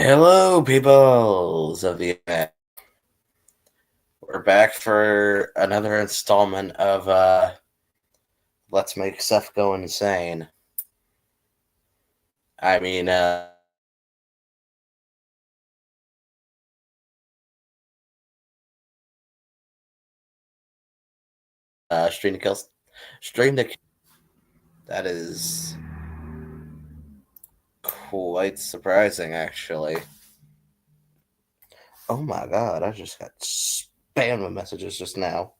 Hello, peoples of the internet. We're back for another installment of Let's Make Stuff Go Insane. I mean, Stream to Kill. Stream to Kill. That is quite surprising, actually. Oh my god, I just got spam of messages just now.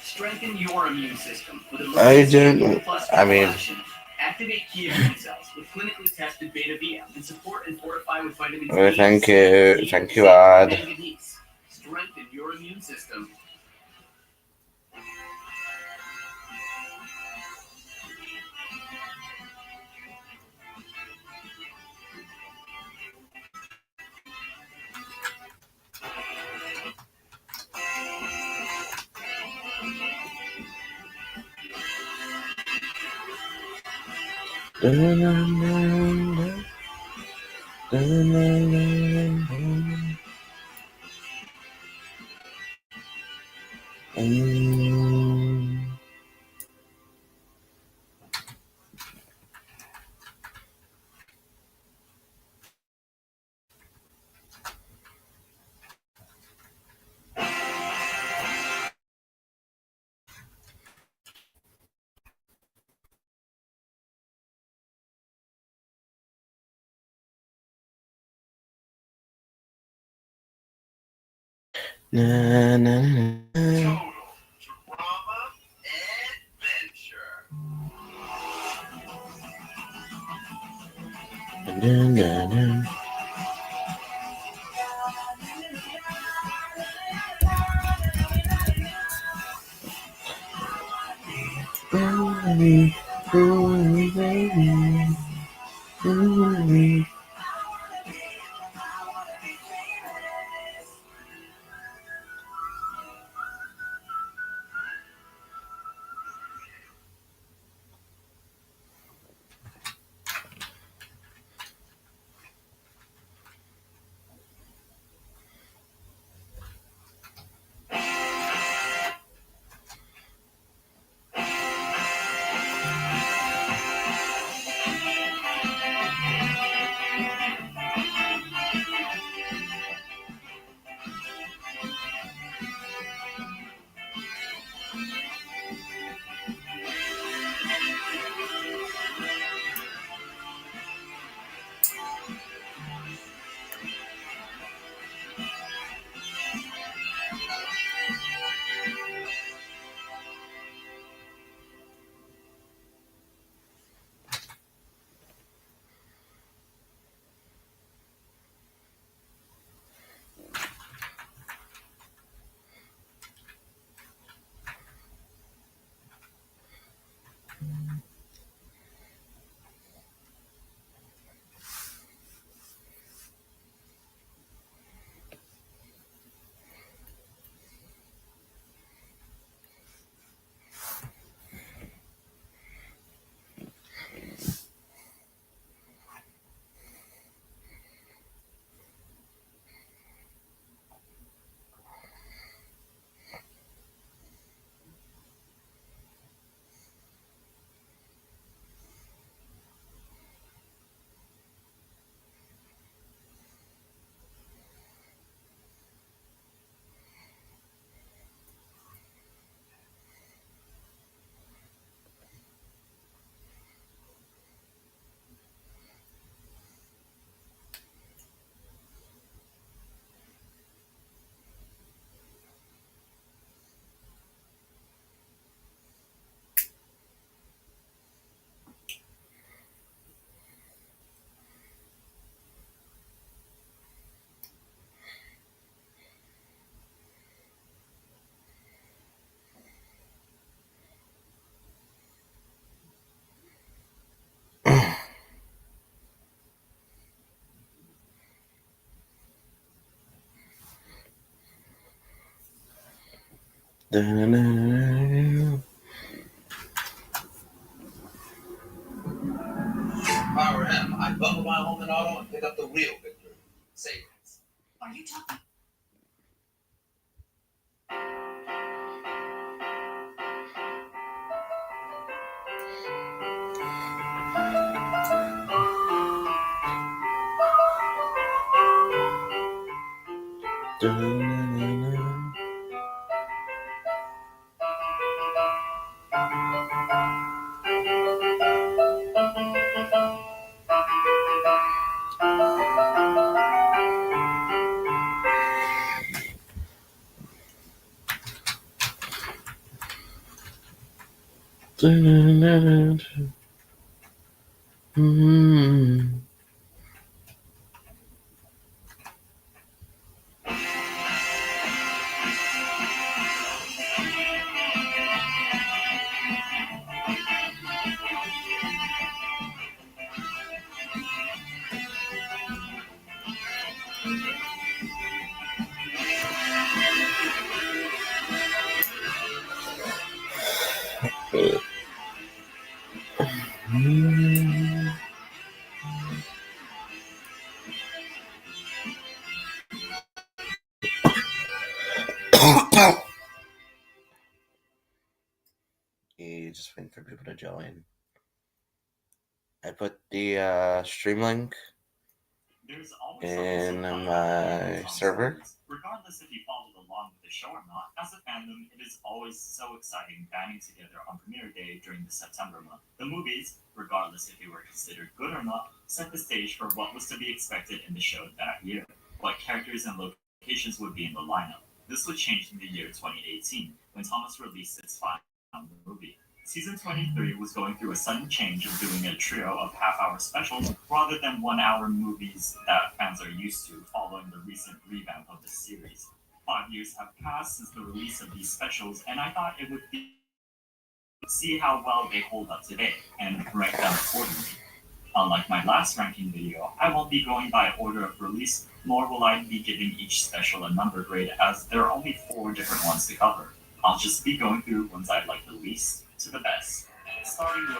Strengthen your immune system with activate key immune cells with clinically tested beta B and support and fortify with vitamins B. Thank you, Odd. Strengthen your immune system. Total drama adventure. Da-na-na-na. Power him. I buckle my home and auto and pick up the real victory. Savings. Are you talking? Da-na-na-na. Da-na-na-na. Mm. Mm. You just waiting for people to join. I put the stream link There's always in something so my server. Regardless if you followed along with the show or not, as a fandom, it is always so exciting banding together on premiere day during the September month. The movies, regardless if they were considered good or not, set the stage for what was to be expected in the show that year, what characters and locations would be in the lineup. This would change in the year 2018, when Thomas released its final movie. Season 23 was going through a sudden change of doing a trio of half-hour specials rather than one-hour movies that fans are used to following the recent revamp of the series. 5 years have passed since the release of these specials, and I thought it would be see how well they hold up today and rank them accordingly. Unlike my last ranking video, I won't be going by order of release, nor will I be giving each special a number grade as there are only 4 different ones to cover. I'll just be going through ones I like the least to the best. Starting with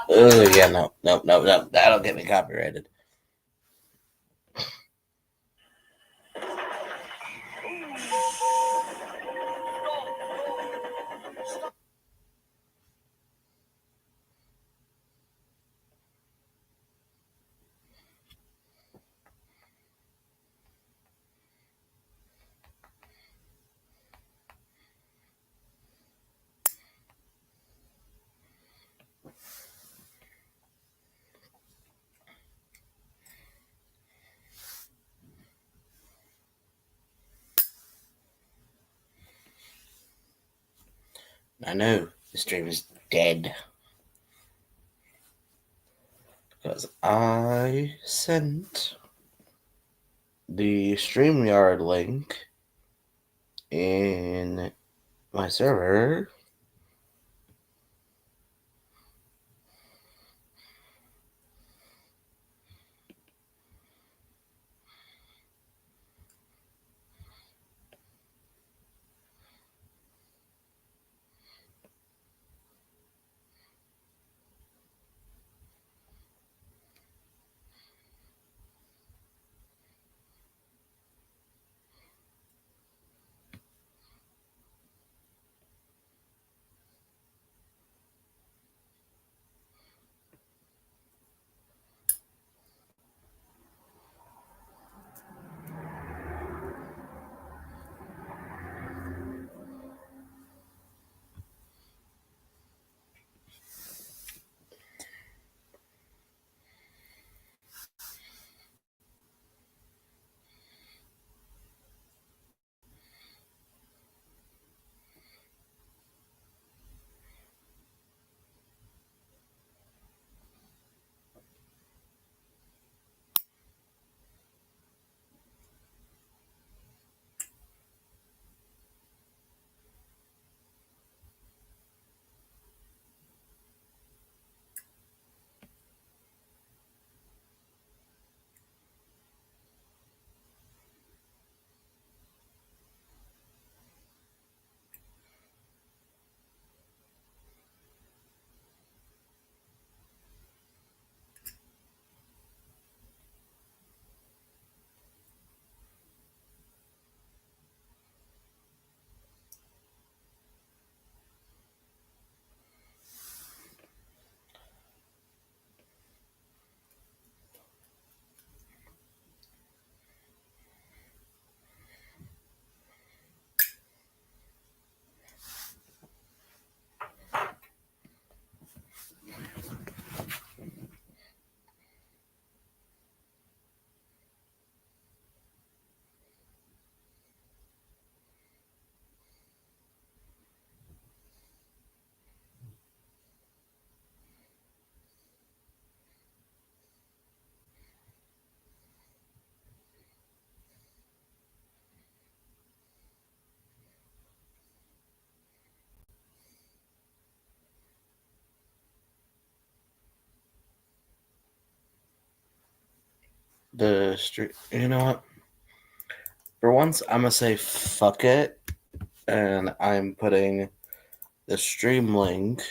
Oh yeah, no. That'll get me copyrighted. I know the stream is dead because I sent the StreamYard link in my server. the stream. You know what? For once, I'm gonna say fuck it, and I'm putting the stream link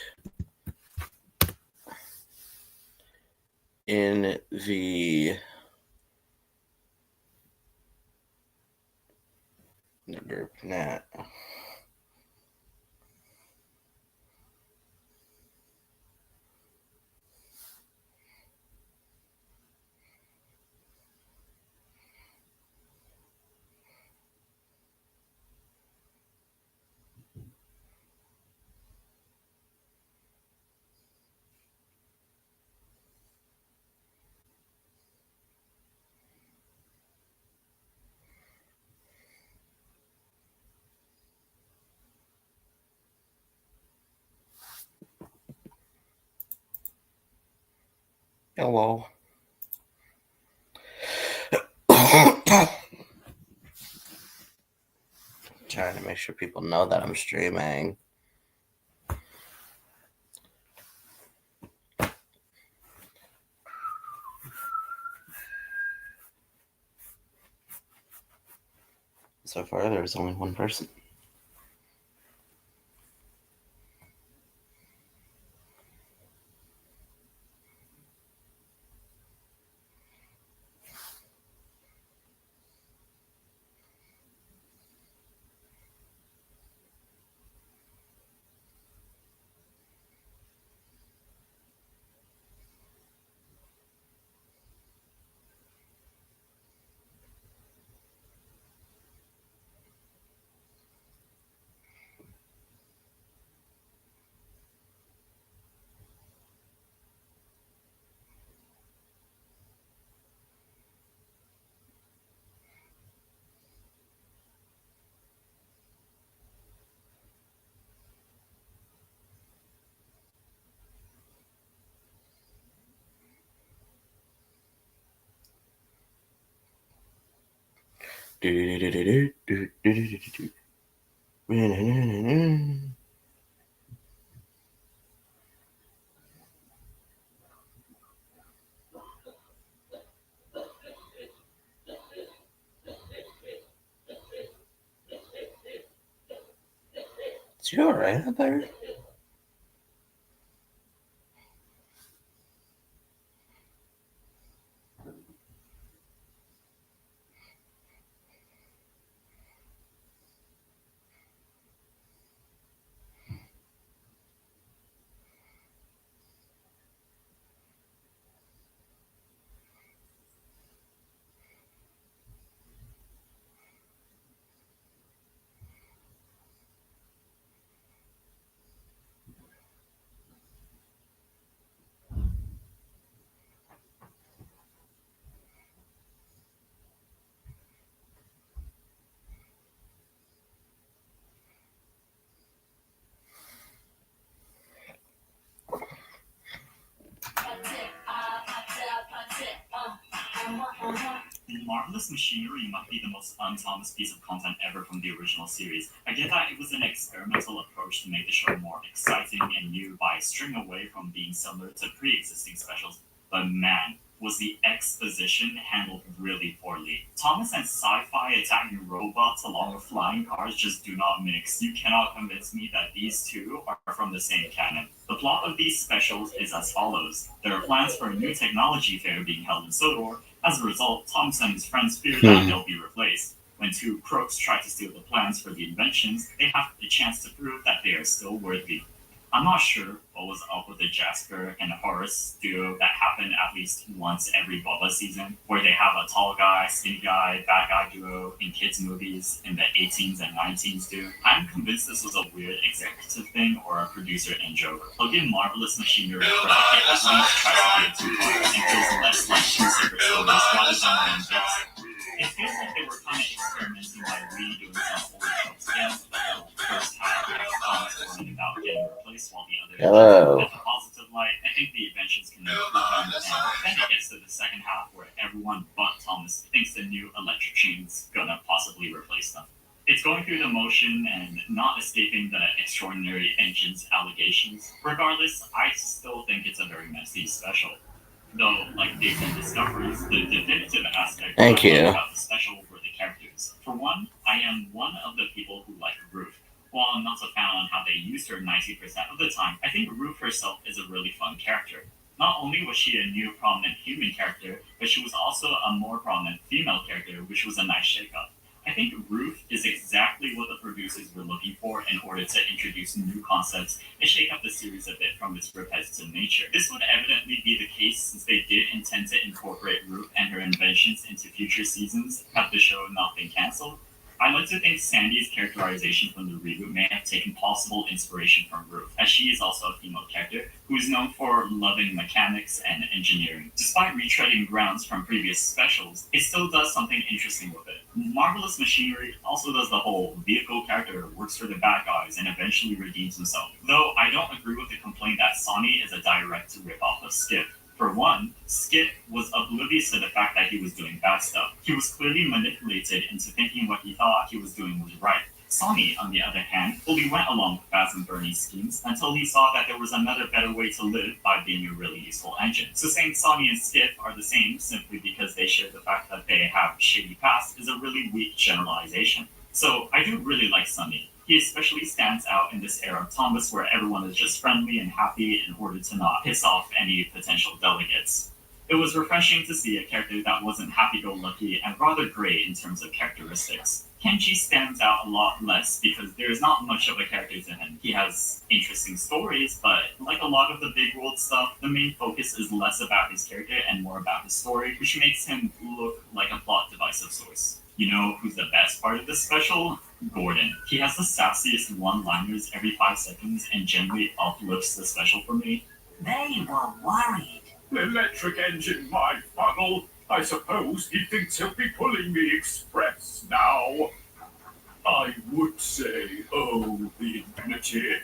in the group net. Hello. Trying to make sure people know that I'm streaming. So far, there's only one person. Is you alright out there? Marvelous Machinery might be the most un-Thomas piece of content ever from the original series. I get that it was an experimental approach to make the show more exciting and new by straying away from being similar to pre-existing specials, but man, was the exposition handled really poorly. Thomas and sci-fi attacking robots along with flying cars just do not mix. You cannot convince me that these two are from the same canon. The plot of these specials is as follows. There are plans for a new technology fair being held in Sodor. As a result, Thomas and his friends fear that they'll be replaced. When two crooks try to steal the plans for the inventions, they have the chance to prove that they are still worthy. I'm not sure what was up with the Jasper and Horace duo that happened at least once every Bubba season, where they have a tall guy, skinny guy, bad guy duo in kids' movies in the 18s and 19s do. I'm convinced this was a weird executive thing or a producer in joke. I'll give Marvelous Machinery credit, it at least tries to be a two-part and feels less like two separate stories rather than one bit. It feels like they were kind of experimenting by redoing some old tropes again. The first half had Thomas worrying about getting replaced, while the other Hello. at the positive light. I think the inventions can improve them, and then it gets to the second half where everyone but Thomas thinks the new electric chain's gonna possibly replace them. It's going through the motion and not escaping the extraordinary engines allegations. Regardless, I still think it's a very messy special. Though, like Days and Discoveries, the definitive aspect Thank I loved you. about the special were the characters. For one, I am one of the people who like Ruth. While I'm not so fan on how they used her 90% of the time, I think Ruth herself is a really fun character. Not only was she a new prominent human character, but she was also a more prominent female character, which was a nice shakeup. I think Ruth is exactly what the producers were looking for in order to introduce new concepts and shake up the series a bit from its repetitive nature. This would evidently be the case since they did intend to incorporate Ruth and her inventions into future seasons had the show not been cancelled. I like to think Sandy's characterization from the reboot may have taken possible inspiration from Ruth, as she is also a female character who is known for loving mechanics and engineering. Despite retreading grounds from previous specials, it still does something interesting with it. Marvelous Machinery also does the whole vehicle character works for the bad guys and eventually redeems himself. Though I don't agree with the complaint that Sonny is a direct ripoff of Skip. For one, Skip was oblivious to the fact that he was doing bad stuff. He was clearly manipulated into thinking what he thought he was doing was right. Sonny, on the other hand, fully went along with Baz and Bernie's schemes until he saw that there was another better way to live by being a really useful engine. So saying Sonny and Skip are the same simply because they share the fact that they have shady past is a really weak generalization. So I do really like Sonny. He especially stands out in this era of Thomas where everyone is just friendly and happy in order to not piss off any potential delegates. It was refreshing to see a character that wasn't happy-go-lucky and rather gray in terms of characteristics. Kenji stands out a lot less because there's not much of a character to him. He has interesting stories, but like a lot of the big world stuff, the main focus is less about his character and more about his story, which makes him look like a plot device of sorts. You know who's the best part of this special? Gordon. He has the sassiest one-liners every 5 seconds and generally uplifts the special for me. They were worried. Electric engine, my funnel. I suppose he thinks he'll be pulling the express now. I would say, oh, the infinity,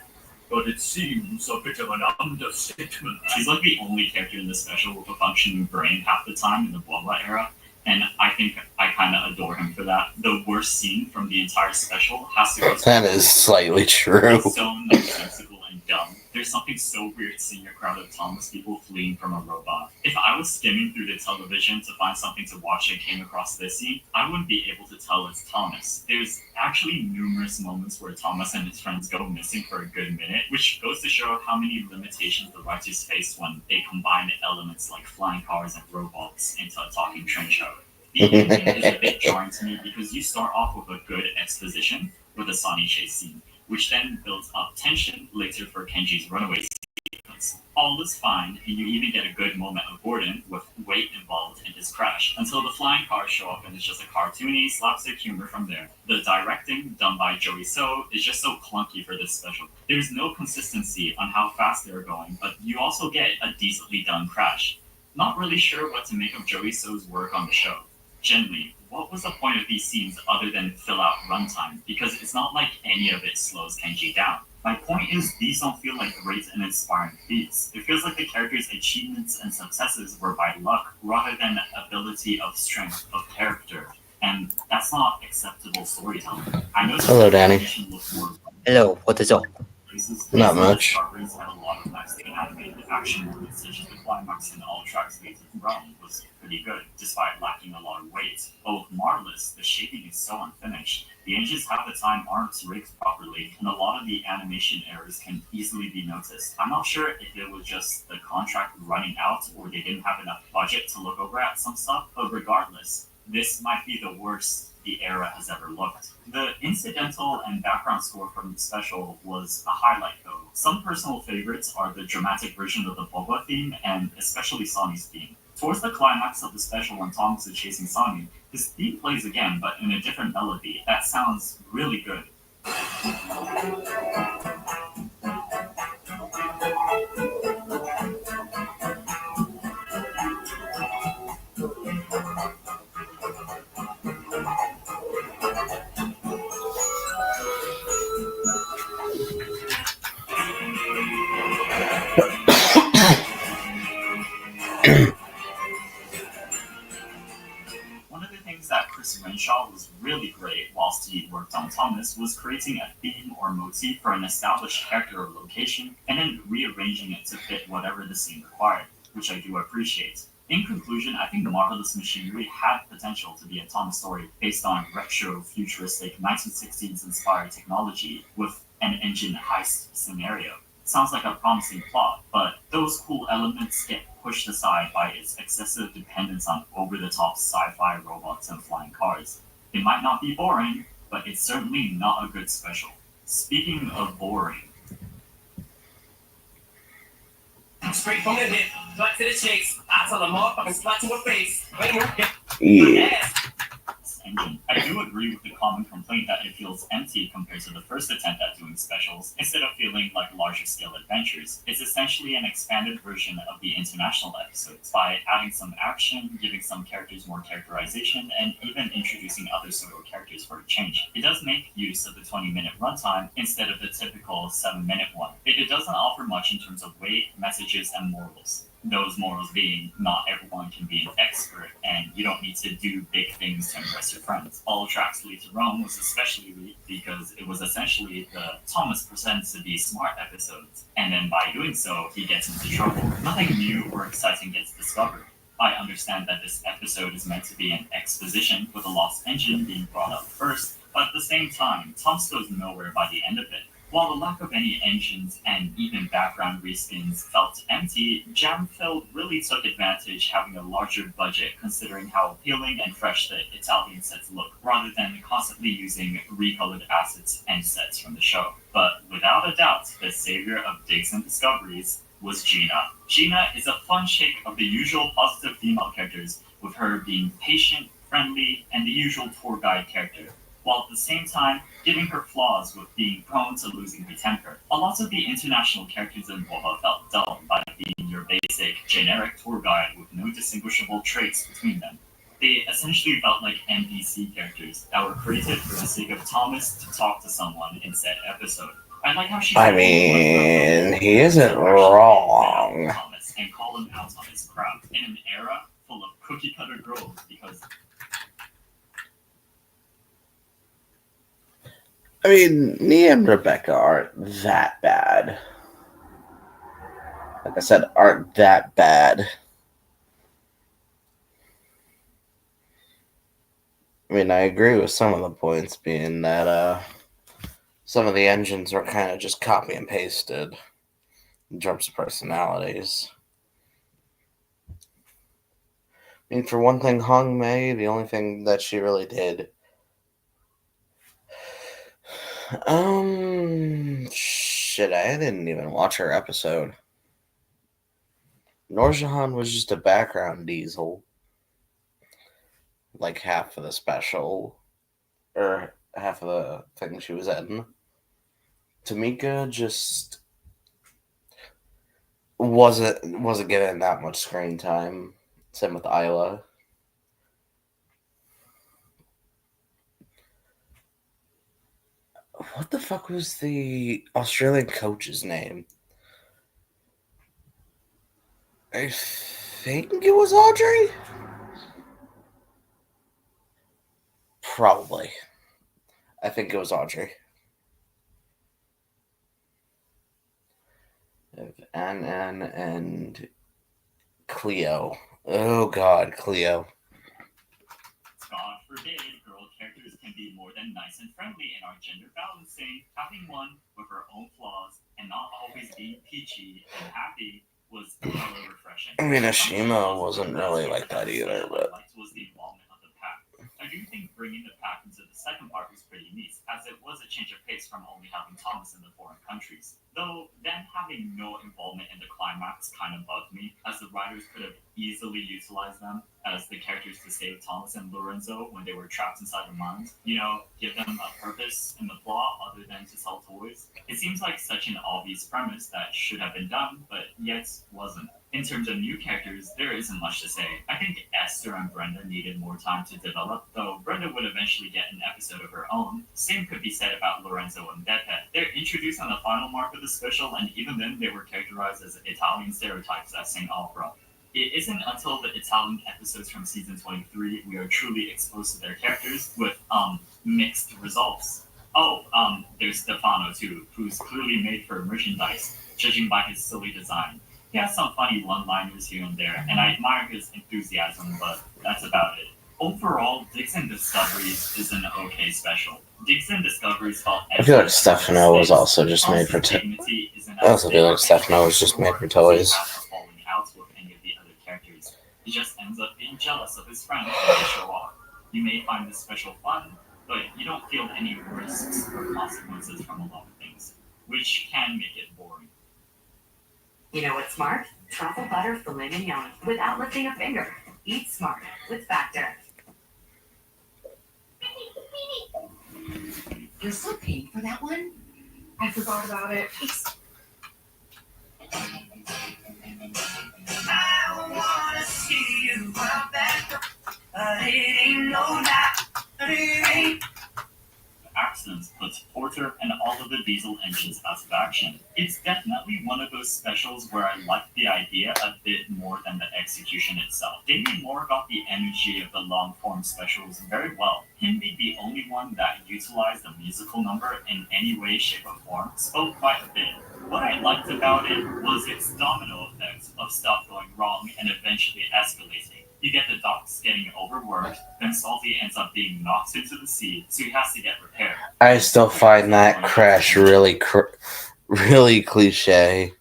but it seems a bit of an understatement. He's like the only character in the special with a functioning brain half the time in the Blah era, and I think I kind of adore him for that. The worst scene from the entire special has to go to That is slightly true. It's so nonsensical and dumb. There's something so weird seeing a crowd of Thomas people fleeing from a robot. If I was skimming through the television to find something to watch and came across this scene, I wouldn't be able to tell it's Thomas. There's actually numerous moments where Thomas and his friends go missing for a good minute, which goes to show how many limitations the writers face when they combine elements like flying cars and robots into a talking train show. The ending is a bit jarring to me because you start off with a good exposition with a Sonny chase scene, which then builds up tension later for Kenji's runaway sequence. All is fine, and you even get a good moment of Gordon with weight involved in his crash, until the flying cars show up and it's just a cartoony, slapstick humor from there. The directing, done by Joey So, is just so clunky for this special. There's no consistency on how fast they're going, but you also get a decently done crash. Not really sure what to make of Joey So's work on the show. Generally, what was the point of these scenes other than fill out runtime? Because it's not like any of it slows Kenji down. My point is, these don't feel like great and inspiring feats. It feels like the character's achievements and successes were by luck rather than ability of strength of character. And that's not acceptable storytelling. I know Hello, Danny. Hello, what is up? Not much. Discoveries had a lot of nicely animated action moments, such as the climax in All Tracks Lead to Rome was pretty good, despite lacking a lot of weight. But with Marvelous, the shaping is so unfinished. The engines half the time aren't rigged properly, and a lot of the animation errors can easily be noticed. I'm not sure if it was just the contract running out or they didn't have enough budget to look over at some stuff, but regardless, this might be the worst the era has ever looked. The incidental and background score from the special was a highlight though. Some personal favorites are the dramatic version of the Boba theme and especially Sonny's theme. Towards the climax of the special when Thomas is chasing Sonny, his theme plays again but in a different melody. That sounds really good. One of the things that Chris Renshaw was really great whilst he worked on Thomas was creating a theme or motif for an established character or location and then rearranging it to fit whatever the scene required. which I do appreciate. In conclusion, I think The Marvelous Machinery had potential to be a Thomas story based on retro, futuristic, 1960s inspired technology with an engine heist scenario. Sounds like a promising plot, but those cool elements get pushed aside by its excessive dependence on over the top sci fi robots and flying cars. It might not be boring, but it's certainly not a good special. Speaking of boring, Straight from the hip, flat to the chase. I tell a motherfucking splat to her face. Wait, Yeah. engine. I do agree with the common complaint that it feels empty compared to the first attempt at doing specials, instead of feeling like larger scale adventures. It's essentially an expanded version of the international episodes by adding some action, giving some characters more characterization, and even introducing other pseudo characters for a change. It does make use of the 20-minute runtime instead of the typical 7-minute one. It doesn't offer much in terms of weight, messages, and morals. Those morals being not everyone can be an expert and you don't need to do big things to impress your friends. All Tracks Lead to Rome was especially weak because it was essentially the Thomas pretends to be smart episodes, and then by doing so, he gets into trouble. Nothing new or exciting gets discovered. I understand that this episode is meant to be an exposition with a lost engine being brought up first, but at the same time, Thomas goes nowhere by the end of it. While the lack of any engines and even background reskins felt empty, Jamfeld really took advantage having a larger budget considering how appealing and fresh the Italian sets look, rather than constantly using recolored assets and sets from the show. But without a doubt, the savior of digs and discoveries was Gina. Gina is a fun shake of the usual positive female characters, with her being patient, friendly, and the usual tour guide character, while at the same time giving her flaws with being prone to losing her temper. A lot of the international characters in Boha felt dull by being your basic, generic tour guide with no distinguishable traits between them. They essentially felt like NPC characters that were created for the sake of Thomas to talk to someone in said episode. I like how she I mean, he isn't wrong. Thomas and call him out on his crap in an era full of cookie cutter girls because I mean, Nia and Rebecca aren't that bad. Like I said, aren't that bad. I mean, I agree with some of the points being that some of the engines are kind of just copy and pasted in terms of personalities. I mean, for one thing, Hong Mei, the only thing that she really did. Shit, I didn't even watch her episode. Noorjahan was just a background diesel. Like half of the special, or half of the thing she was in. Tamika just wasn't getting that much screen time. Same with Isla. What the fuck was the Australian coach's name? I think it was Audrey? Probably. I think it was Audrey. Ann and Cleo. Oh god, Cleo. God forbid, girl characters can be more than nice and friendly in our gender balancing. Having one with her own flaws and not always being peachy and happy was hella refreshing. I mean, Ashima wasn't really like that either, but was the involvement of the pack. I do think bringing the pack into the second part was pretty neat, as it was a change of pace from only having Thomas in the foreign countries. Though then having no involvement in the climax kind of bugged me, as the writers could have easily utilized them as the characters to save Thomas and Lorenzo when they were trapped inside the mines. You know, give them a purpose in the plot other than to sell toys. It seems like such an obvious premise that should have been done, but yet wasn't. In terms of new characters, there isn't much to say. I think Esther and Brenda needed more time to develop, though Brenda would eventually get an episode of her own. Same could be said about Lorenzo and Deadhead. They're introduced on the final mark of the special, and even then they were characterized as Italian stereotypes that sing opera. It isn't until the Italian episodes from season 23 we are truly exposed to their characters with mixed results. There's Stefano too, who's clearly made for merchandise, judging by his silly design. He has some funny one-liners here and there, and I admire his enthusiasm, but that's about it. Overall, Dixon Discoveries is an okay special. Dixon Discoveries felt I feel like Stefano was also just made for dignity isn't I also feel like Stefano was just made for toys. falling out with any of the other characters. He just ends up being jealous of his friends when they show off. You may find this special fun, but you don't feel any risks or consequences from a lot of things, which can make it boring. You know what's smart? Truffle butter filet mignon without lifting a finger. Eat smart with Factor. You're still paying for that one? I forgot about it. I wanna see you run back, but it ain't no lie. It ain't. Accidents puts Porter and all of the diesel engines out of action. It's definitely one of those specials where I like the idea a bit more than the execution itself. They knew more about the energy of the long-form specials very well. Him being the only one that utilized a musical number in any way, shape, or form spoke quite a bit. What I liked about it was its domino effect of stuff going wrong and eventually escalating. You get the docks getting overworked, then Salty ends up being knocked into the sea, so he has to get repaired. I still find that crash really cliche.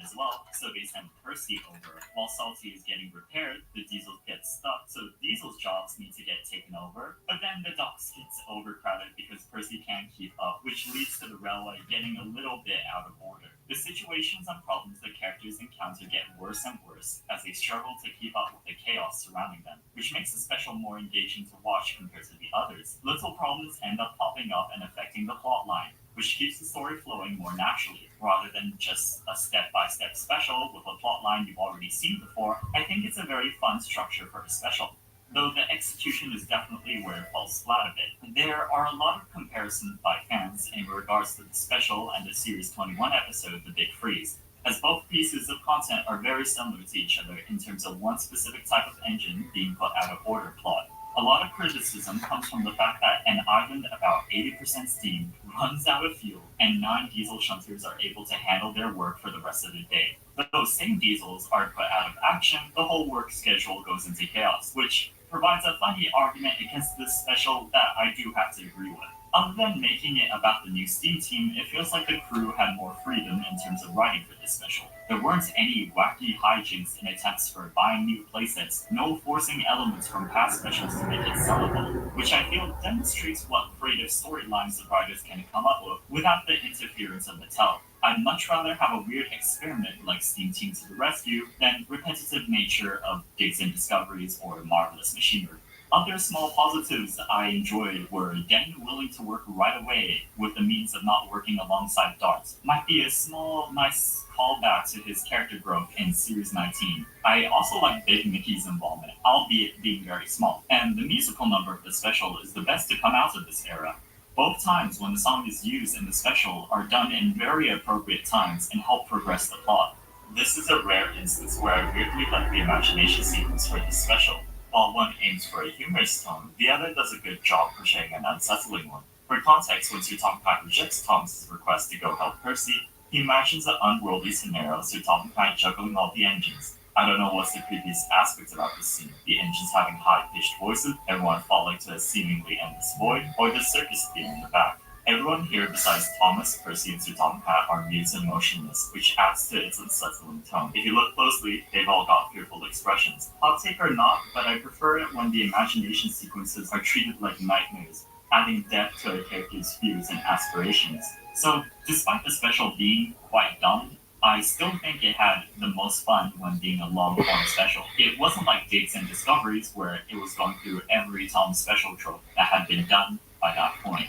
As well, so they send Percy over. While Salty is getting repaired, the diesel gets stuck, so Diesel's jobs need to get taken over. But then the docks gets overcrowded because Percy can't keep up, which leads to the railway getting a little bit out of order. The situations and problems the characters encounter get worse and worse as they struggle to keep up with the chaos surrounding them, which makes the special more engaging to watch compared to the others. Little problems end up popping up and affecting the plot line, which keeps the story flowing more naturally, rather than just a step-by-step special with a plotline you've already seen before. I think it's a very fun structure for a special, though the execution is definitely where it falls flat a bit. There are a lot of comparisons by fans in regards to the special and the Series 21 episode, The Big Freeze, as both pieces of content are very similar to each other in terms of one specific type of engine being put out of order plot. A lot of criticism comes from the fact that an island about 80% steam runs out of fuel, and 9 diesel shunters are able to handle their work for the rest of the day. But those same diesels are put out of action, the whole work schedule goes into chaos, which provides a funny argument against this special that I do have to agree with. Other than making it about the new Steam team, it feels like the crew had more freedom in terms of writing for this special. There weren't any wacky hijinks and attempts for buying new playsets, no forcing elements from past specials to make it sellable, which I feel demonstrates what creative storylines the writers can come up with without the interference of Mattel. I'd much rather have a weird experiment like Steam Team to the Rescue than repetitive nature of Digs and Discoveries or Marvelous Machinery. Other small positives I enjoyed were getting willing to work right away with the means of not working alongside Darts. Might be a small, nice callback to his character growth in Series 19. I also like Big Mickey's involvement, albeit being very small. And the musical number of the special is the best to come out of this era. Both times when the song is used in the special are done in very appropriate times and help progress the plot. This is a rare instance where I weirdly like the imagination sequence for this special. While one aims for a humorous tone, the other does a good job portraying an unsettling one. For context, when Sutopicat rejects Thomas's request to go help Percy, he imagines an unworldly scenario of Sutopicat juggling all the engines. I don't know what's the creepiest aspect about this scene, the engines having high-pitched voices, everyone falling to a seemingly endless void, or the circus theme in the back. Everyone here besides Thomas, Percy, and Sutopicat are mute and motionless, which adds to its unsettling tone. If you look closely, they've all got fearful expressions. Hot take or not, but I prefer it when the imagination sequences are treated like nightmares, adding depth to a character's fears and aspirations. So, despite the special being quite dumb, I still think it had the most fun when being a long-form special. It wasn't like Digs and Discoveries, where it was going through every Tom special trope that had been done by that point.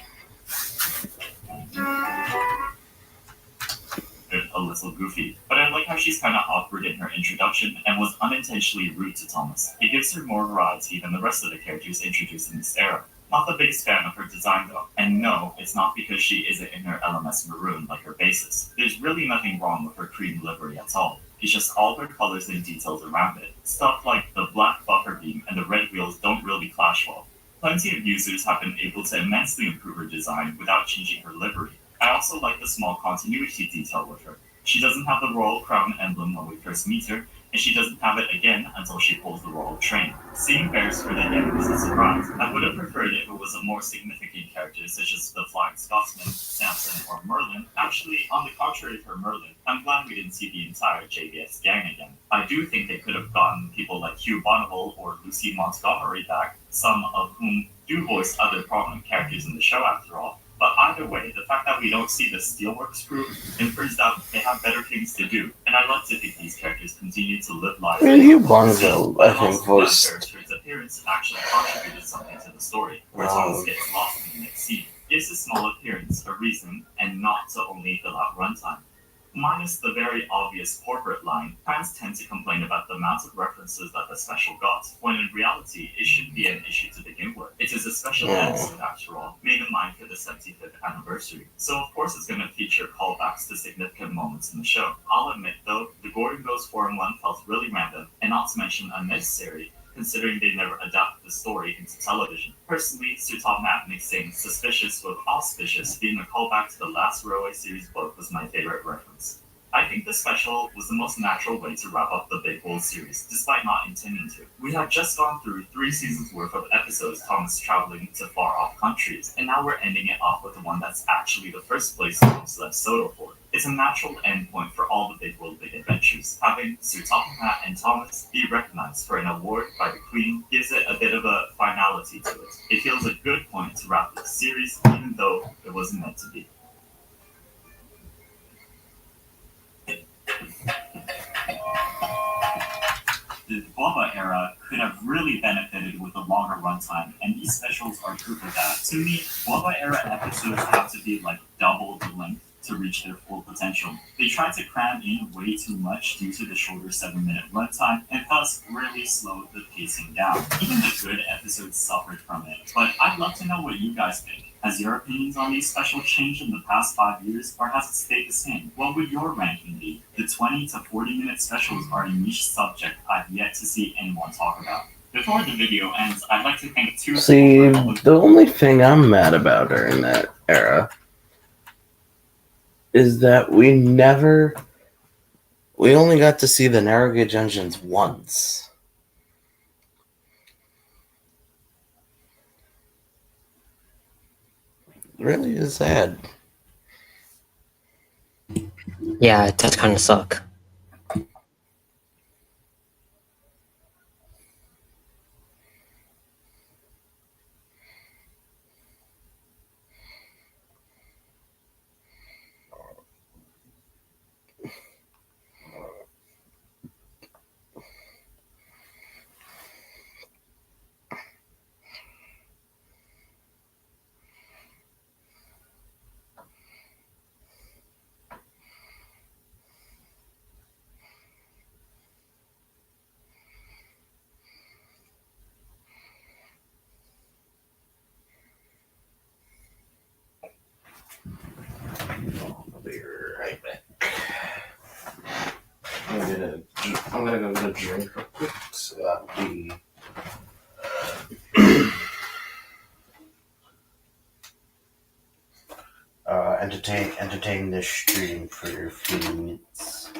A little goofy, but I like how she's kind of awkward in her introduction and was unintentionally rude to Thomas. It gives her more variety than the rest of the characters introduced in this era. Not the biggest fan of her design though, and no, it's not because she isn't in her LMS maroon like her basis. There's really nothing wrong with her cream livery at all. It's just all her colors and details around it. Stuff like the black buffer beam and the red wheels don't really clash well. Plenty of users have been able to immensely improve her design without changing her livery. I also like the small continuity detail with her. She doesn't have the royal crown emblem when we first meet her, and she doesn't have it again until she pulls the royal train. Seeing Beresford again was a surprise. I would have preferred if it was a more significant character, such as the Flying Scotsman, Samson, or Merlin. Actually, on the contrary for Merlin, I'm glad we didn't see the entire JBS gang again. I do think they could have gotten people like Hugh Bonneville or Lucy Montgomery back, some of whom do voice other prominent characters in the show after all. But either way, the fact that we don't see the Steelworks crew infers that they have better things to do, and I like to think these characters continue to live lives. Hugh Bonneville, I think, voiced. Beresford's appearance actually contributed something to the story, where Thomas gets lost in the next scene. Gives a small appearance a reason, and not to only fill out runtime. Minus the very obvious corporate line, fans tend to complain about the amount of references that the special got, when in reality, it shouldn't be an issue to begin with. It is a special episode, after all, made in mind for the 75th anniversary, so of course it's going to feature callbacks to significant moments in the show. I'll admit, though, the Gordon Goes 4-in-1 felt really random, and not to mention unnecessary, considering they never adapted the story into television. Personally, Sir Tom Matt saying suspicious with auspicious being a callback to the last Railway series book was my favorite reference. I think the special was the most natural way to wrap up the Big Bull series, despite not intending to. We have just gone through 3 seasons worth of episodes Thomas traveling to far-off countries, and now we're ending it off with the one that's actually the first place Thomas left Soto for. It's a natural endpoint for all the Big World Big Adventures. Having Sir Tom Matt and Thomas be recognized for an award by the Queen gives it a bit of a finality to it. It feels a good point to wrap the series, even though it wasn't meant to be. The Boba era could have really benefited with a longer runtime, and these specials are proof of that. To me, Boba era episodes have to be like double the length to reach their full potential. They tried to cram in way too much due to the shorter 7-minute runtime, and thus really slowed the pacing down. Even the good episodes suffered from it. But I'd love to know what you guys think. Has your opinions on these specials changed in the past 5 years, or has it stayed the same? What would your ranking be? The 20 to 40-minute specials are a niche subject I've yet to see anyone talk about. Before the video ends, I'd like to thank 2 See, the only thing I'm mad about during that era is that we only got to see the narrow gauge engines once. It really is sad. Yeah, it does kind of suck. I'll be right back. I'm gonna go get a drink real quick. So that'll be entertain this stream for a few minutes.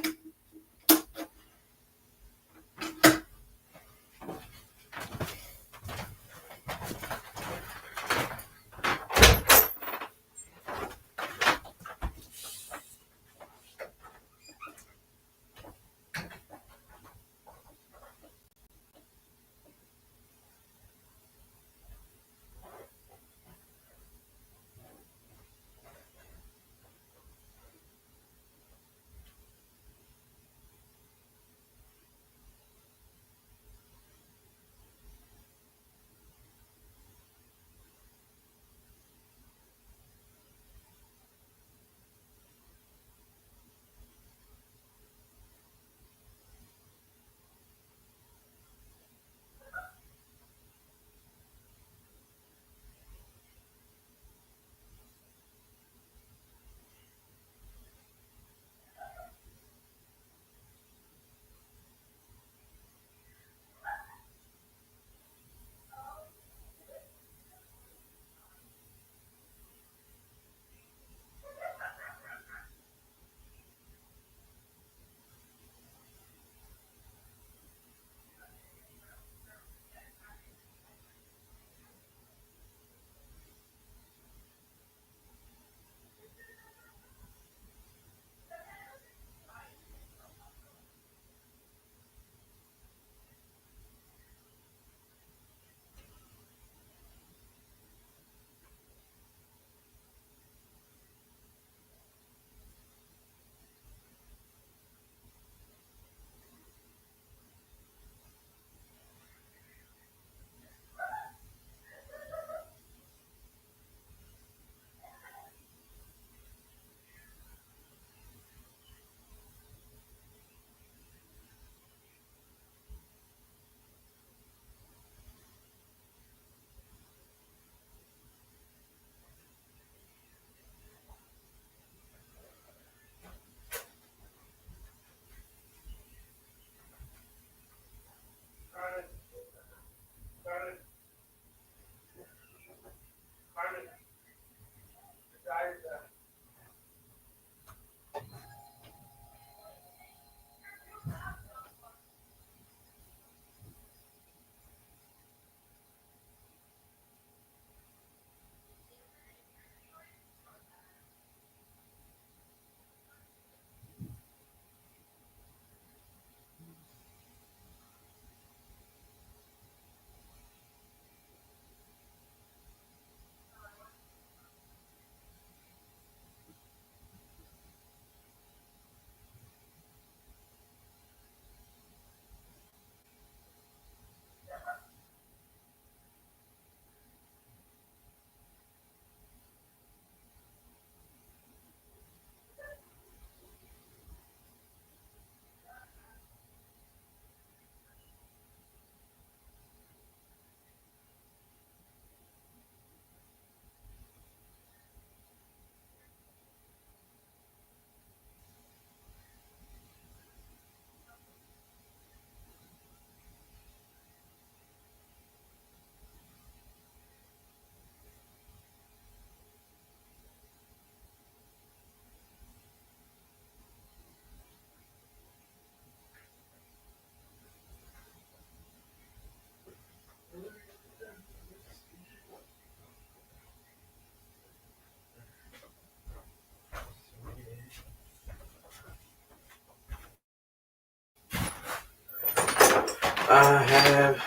I have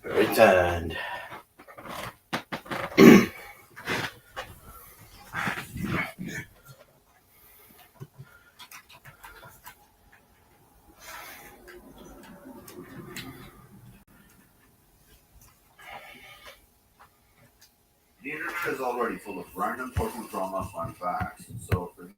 returned. The internet is already full of random total drama fun facts, so for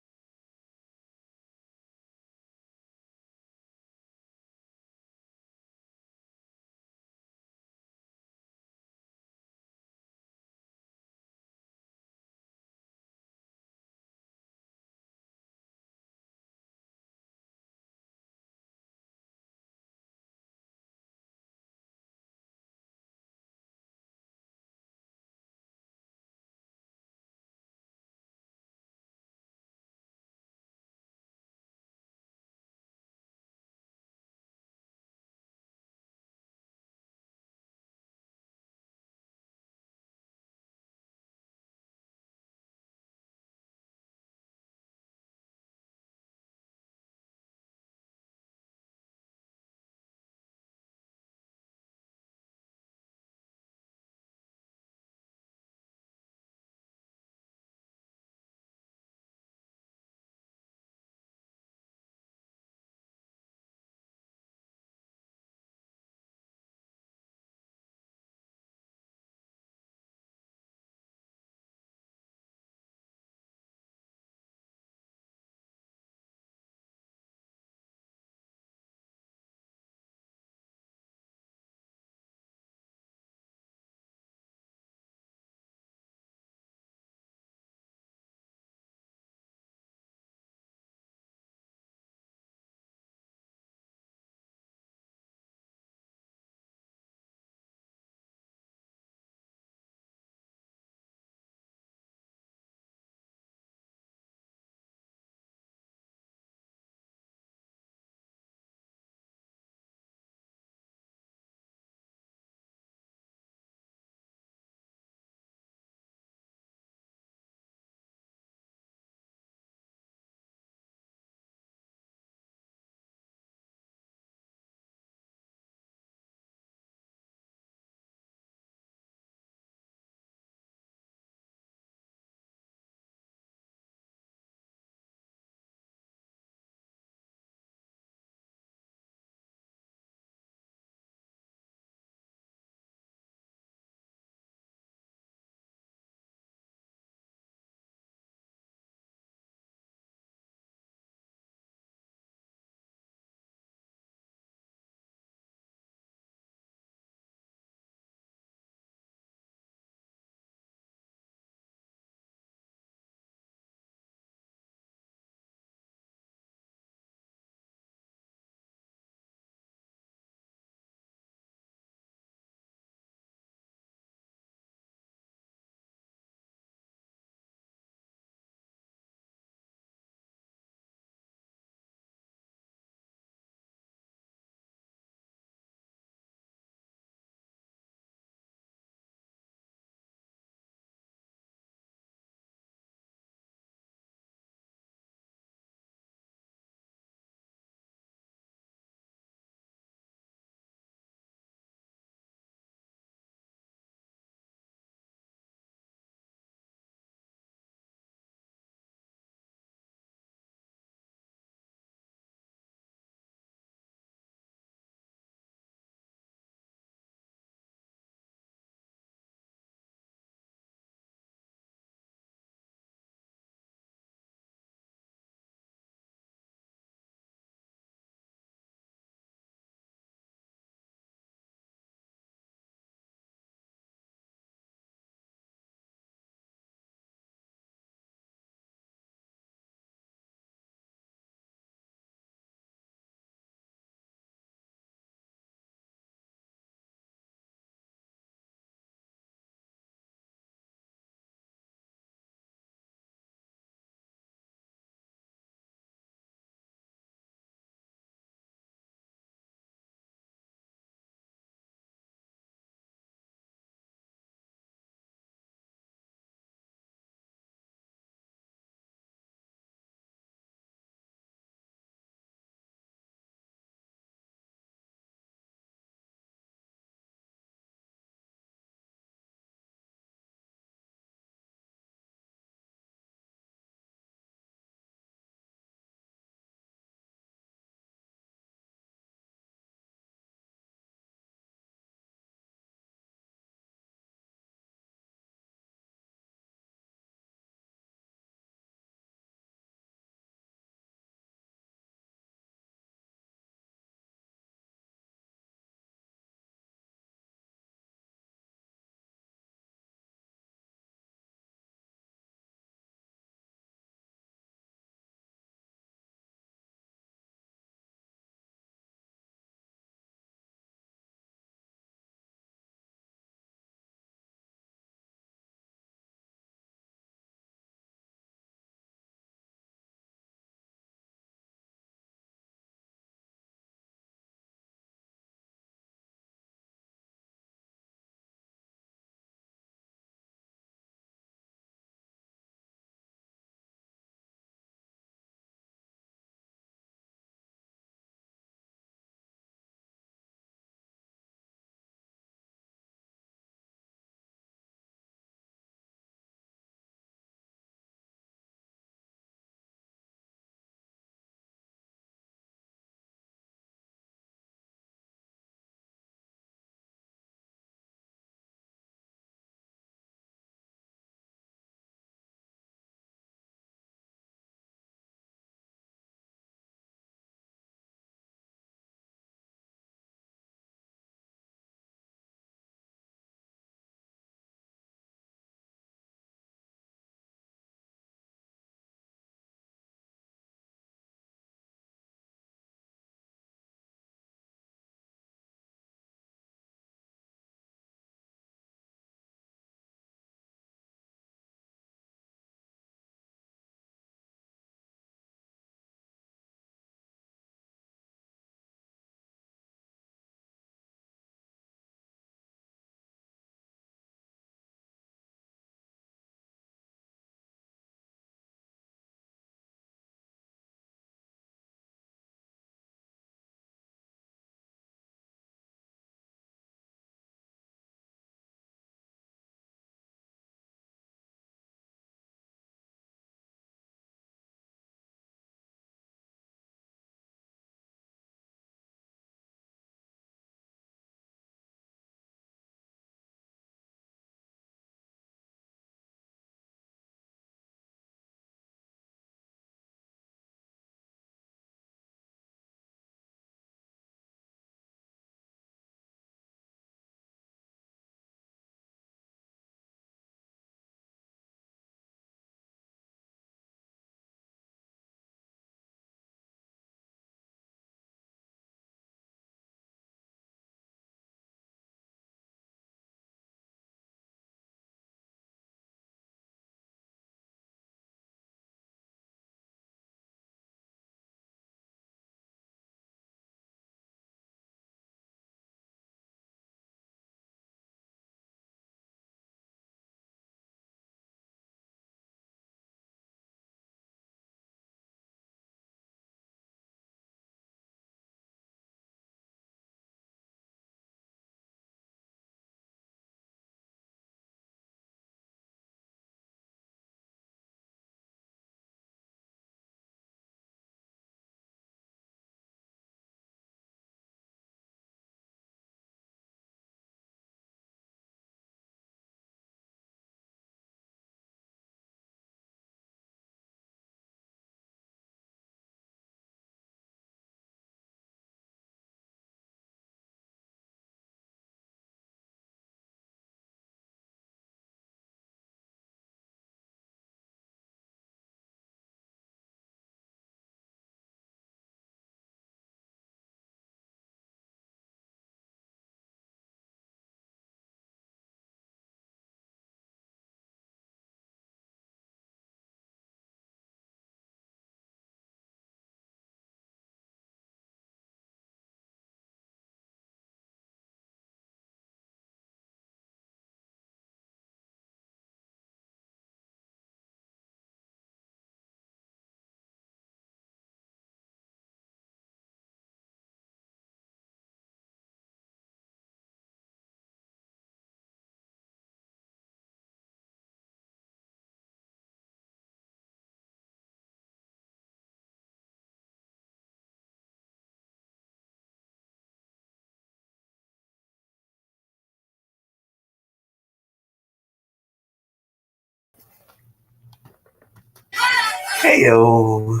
Heyo.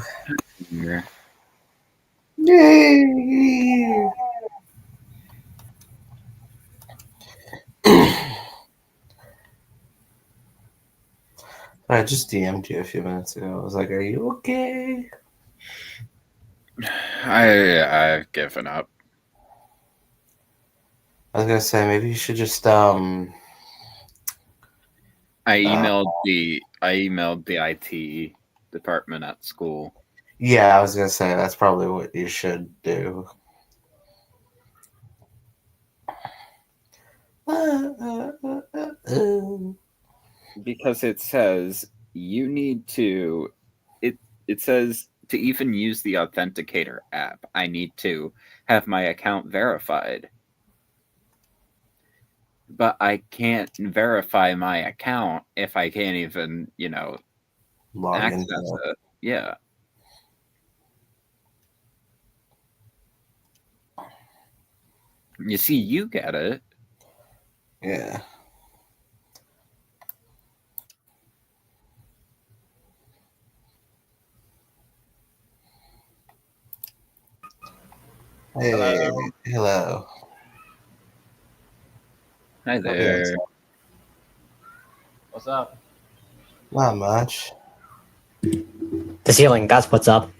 Here. Yay. I just DM'd you a few minutes ago. I was like, "Are you okay?" I've given up. I was gonna say maybe you should just I emailed the IT department at school. Yeah, I was gonna say that's probably what you should do. Because it says you need to it says to even use the authenticator app, I need to have my account verified. But I can't verify my account if I can't even, Log access into it. Yeah. You see, you get it. Yeah. Hey, hello. Hi there. What's up? Not much. The ceiling, that's what's up.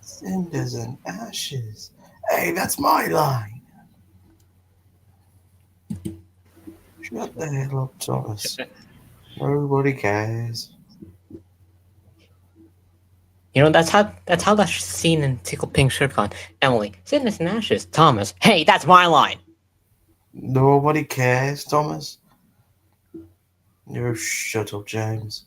Cinders and ashes. Hey, that's my line. Shut the hell up, Thomas. Nobody cares. You know, that's how that scene in Tickle Pink should have gone. Emily, Sidness and Ashes. Thomas, hey, that's my line. Nobody cares, Thomas. You shut up, James.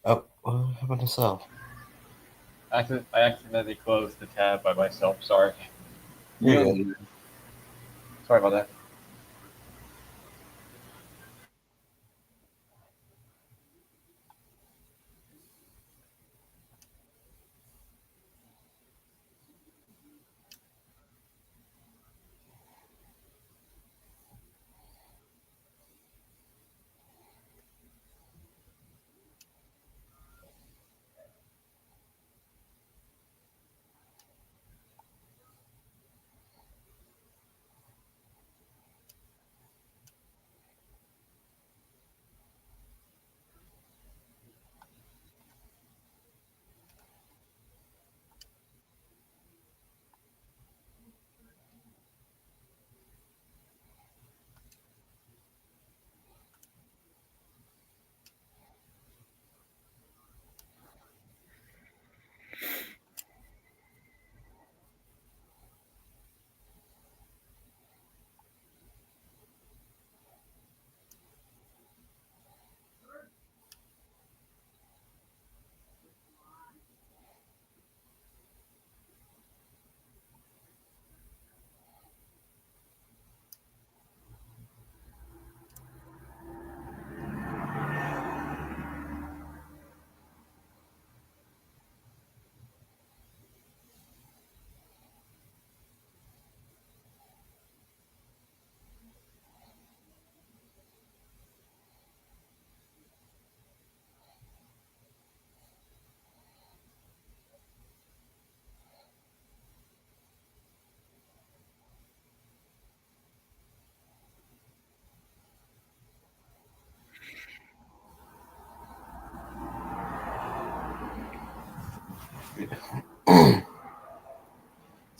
Oh, what happened to Sal? I accidentally closed the tab by myself. Sorry. You're Yeah. good. Sorry about that.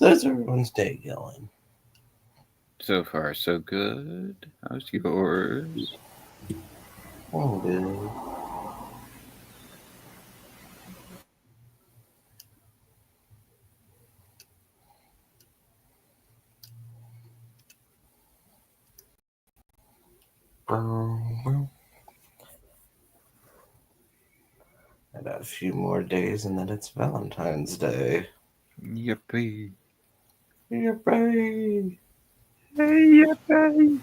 How's everyone's day going? So far, so good. How's yours? Oh, good. And a few more days, and then it's Valentine's Day. Yippee. Yippee! Yippee.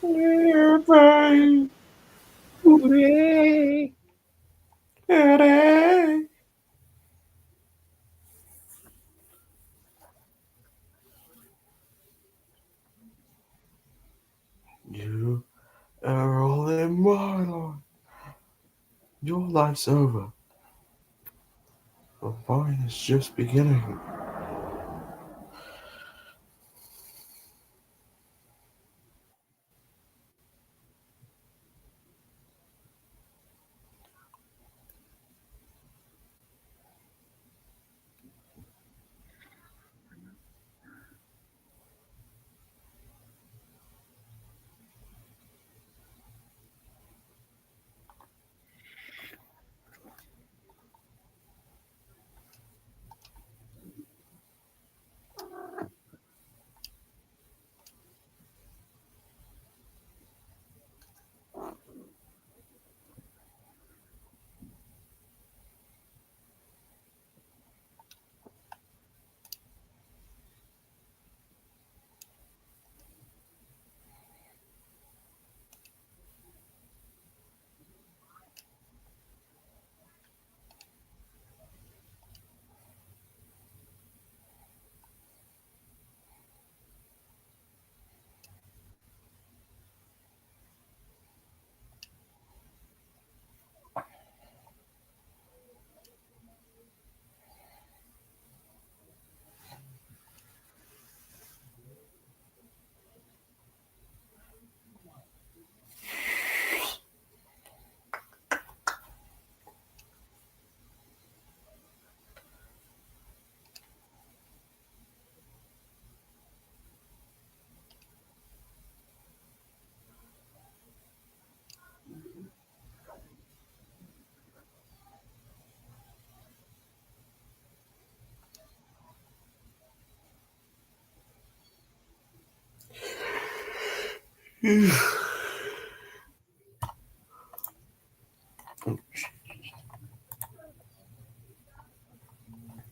Yippee! Hooray. Hooray! You are all in my life. Your life's over. But mine is just beginning.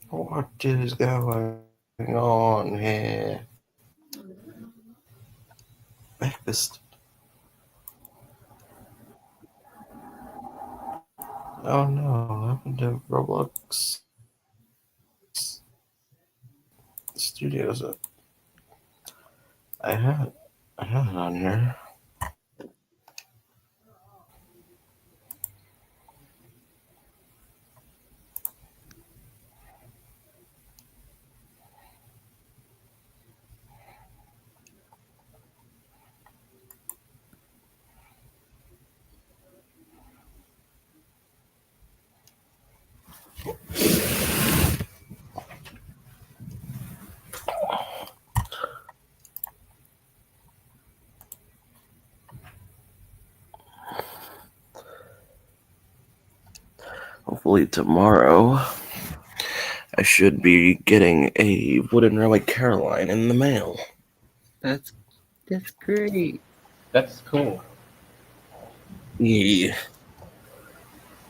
What is going on here? Breakfast. Oh no, I happened to Roblox Studios. I had it on here. Hopefully tomorrow I should be getting a Wooden Railway Caroline in the mail. That's great. That's cool. Yeah.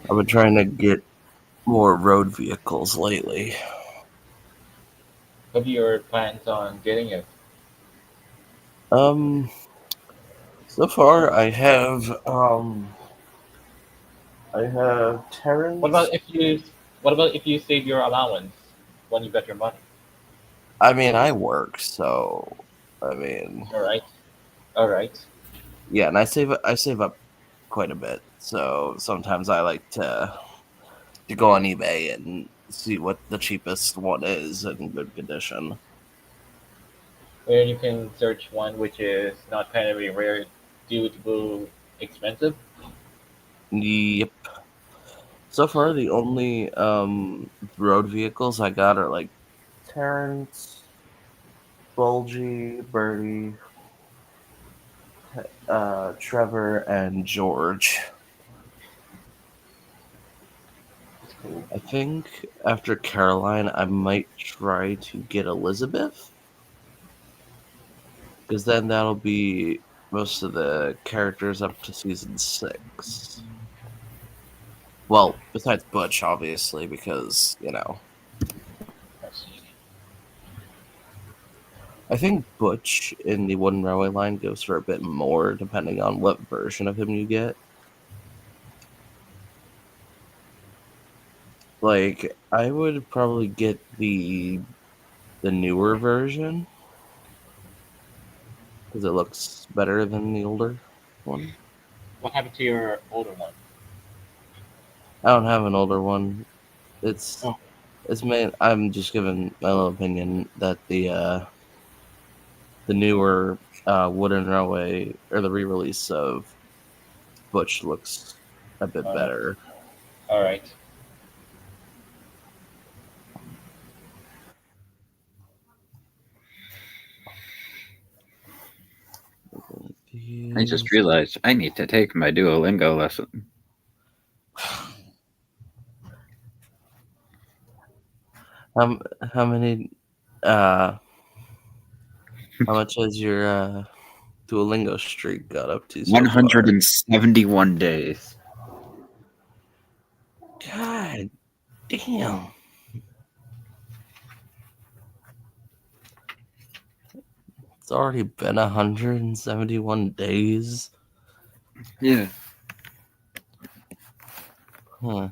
I've been trying to get more road vehicles lately. What are your plans on getting it? So far I have Terrans. What about if you save your allowance when you get your money? I mean, I work, so I mean, All right. yeah, and I save up quite a bit. So sometimes I like to go on eBay and see what the cheapest one is in good condition. Where you can search one which is not kind of a rare due to expensive. Yep. So far, the only road vehicles I got are like Terrence, Bulgy, Birdie, Trevor, and George. It's cool. I think after Caroline, I might try to get Elizabeth, because then that'll be most of the characters up to season 6. Well, besides Butch, obviously, because, you know. I see. I think Butch in the Wooden Railway line goes for a bit more, depending on what version of him you get. Like, I would probably get the newer version, because it looks better than the older one. What happened to your older one? I don't have an older one. It's Oh. I'm just giving my little opinion that the newer Wooden Railway, or the re-release of Butch, looks a bit better. All right. I just realized I need to take my Duolingo lesson. How many how much has your Duolingo streak got up to so far? 171 days. God damn. It's already been 171 days. Yeah. Huh.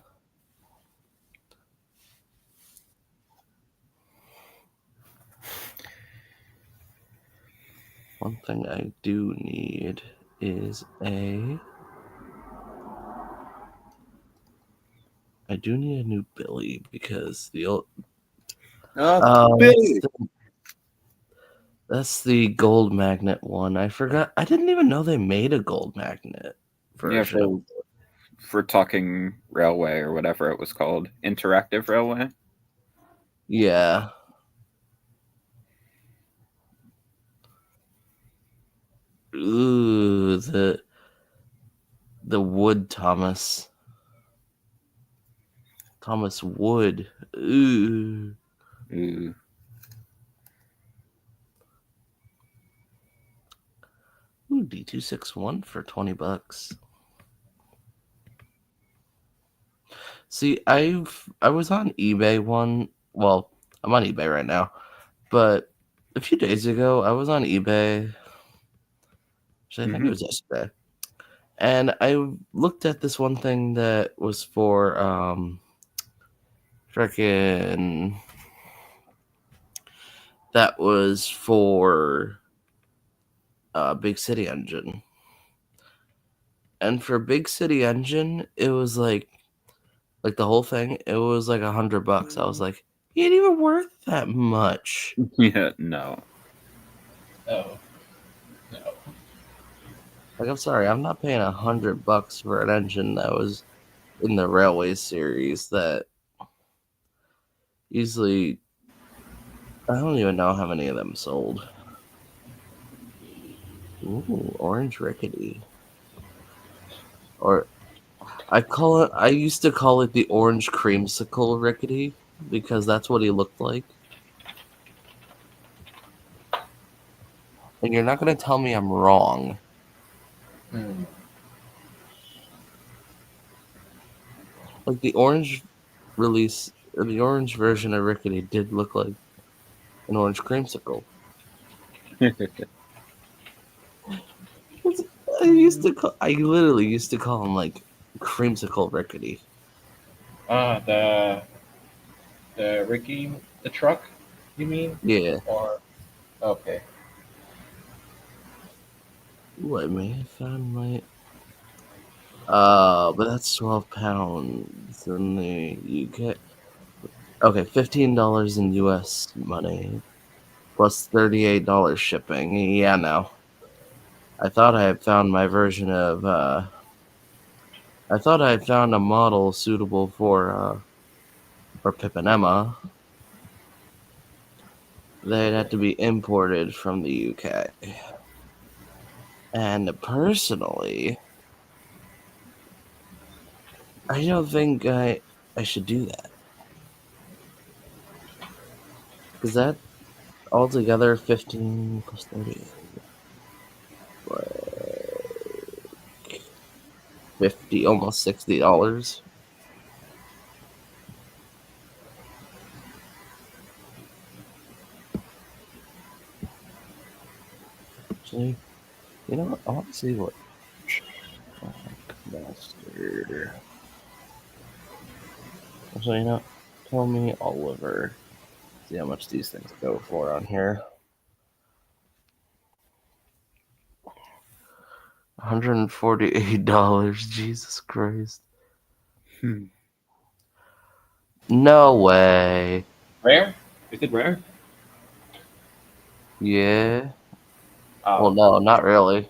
One thing I do need is I do need a new Billy, because the old Billy. that's the gold magnet one. I forgot. I didn't even know they made a gold magnet version. Yeah, for Talking Railway or whatever it was called. Interactive Railway. Yeah. Ooh, the Wood Thomas Wood. Ooh. Ooh. Ooh, D261 for $20. See, I was on eBay one. Well, I'm on eBay right now, but a few days ago I was on eBay. Actually, I think it was yesterday, and I looked at this one thing that was for freaking that was for Big City Engine, and for Big City Engine, it was like the whole thing. It was like $100. I was like, it ain't even worth that much. Yeah, no. Oh. No. Like, I'm sorry, I'm not paying $100 for an engine that was in the Railway series that usually, I don't even know how many of them sold. Ooh, Orange Rickety. Or I used to call it the Orange Creamsicle Rickety, because that's what he looked like. And you're not going to tell me I'm wrong. Like, the orange release, or the orange version of Rickety did look like an orange creamsicle. I literally used to call him like Creamsicle Rickety. The Ricky, the truck, you mean? Yeah. Or okay. Ooh, I may have found my. But that's 12 pounds in the UK. Okay, $15 in US money plus $38 shipping. Yeah, no. I thought I had found my version of. I thought I had found a model suitable for Pip and Emma. They'd have to be imported from the UK. And personally, I don't think I should do that. Because that altogether 15 plus 30. 50, almost $60. Actually, you know what? I want to see what Master. Actually, you know, tell me Oliver. See how much these things go for on here. $148. Jesus Christ. Hmm. No way. Rare? Is it rare? Yeah. Oh. Well, no, not really.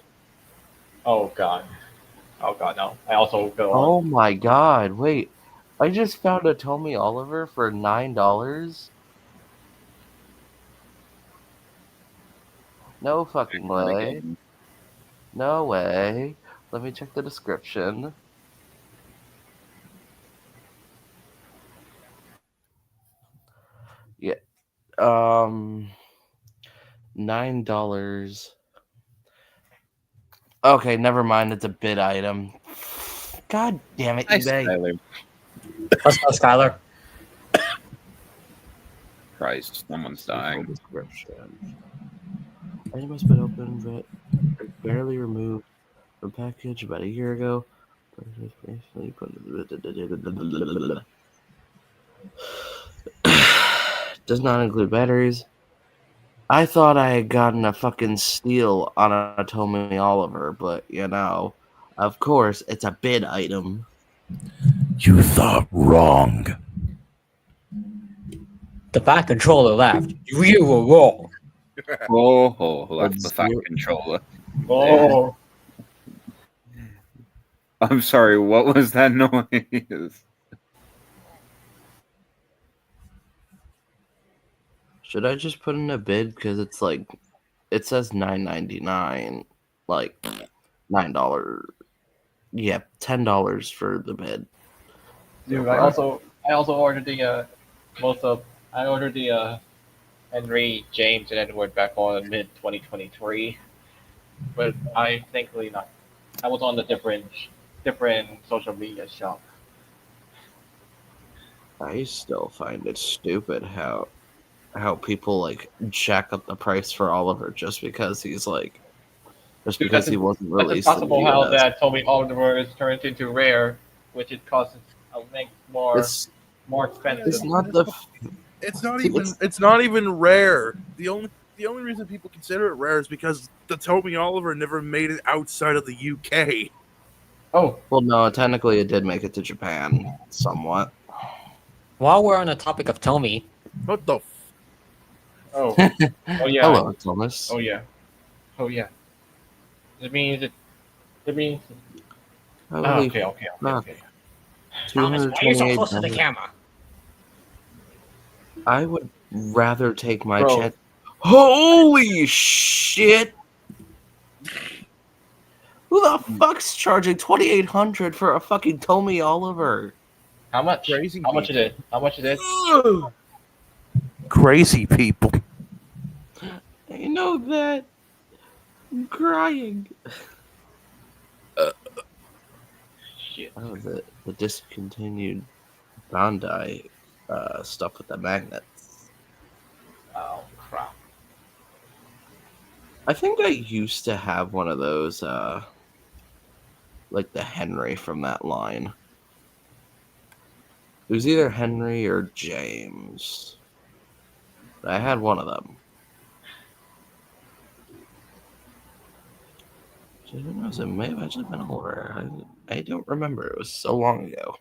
Oh god. Oh god, no. I also go on. Oh my God! Wait, I just found a Tommy Oliver for $9. No fucking Not way. again. No way. Let me check the description. Yeah. $9. Okay, never mind. It's a bid item. God damn it, Hi, eBay. Skylar. Let's go, Skylar. Christ, someone's See full dying. description. Item has been opened but barely removed from package about a year ago. Does not include batteries. I thought I had gotten a fucking steal on a Tommy Oliver, but you know, of course, it's a bid item. You thought wrong. The back controller left. You were wrong. Oh, left the Let's fat do it. controller. Oh. I'm sorry, what was that noise? Should I just put in a bid because it's like it says $9.99, like $9. Yeah, $10 for the bid. Dude, So I far. also ordered the I ordered the Henry, James, and Edward back on mid 2023, but I thankfully not. I was on the different social media shop. I still find it stupid how people like jack up the price for Oliver just because he's like just Dude, because he wasn't that's released in the impossible how US. that Tommy Oliver is turned into rare, which it costs make It's more Yeah, expensive. it's not the It's not see, even. It's not even rare. The only reason people consider it rare is because the Tommy Oliver never made it outside of the UK. Oh, well no, technically it did make it to Japan somewhat. While we're on the topic of Tommy, What the? oh, oh yeah, Hello, Thomas. oh yeah, oh yeah. It means it means. Holy Okay. fuck. Thomas, why are you so close to the $228. camera? I would rather take my Bro. chance. Holy shit! Who the fuck's charging $2,800 for a fucking Tommy Oliver? How much? Crazy How much is it? How much is it? Ugh, Crazy people. I know that. I'm crying. Shit. That was it. The discontinued Bandai stuff with the magnets. Oh crap. I think I used to have one of those, like the Henry from that line. It was either Henry or James. But I had one of them. So who knows? It may have actually been over. I don't remember. It was so long ago.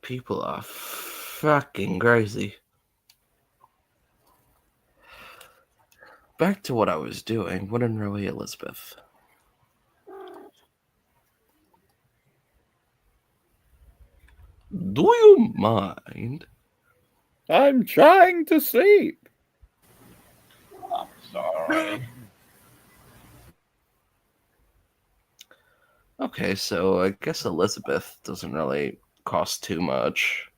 People are fucking crazy. Back to what I was doing. Wouldn't really, Elizabeth. Do you mind? I'm trying to sleep. I'm sorry. Okay, so I guess Elizabeth doesn't really cost too much.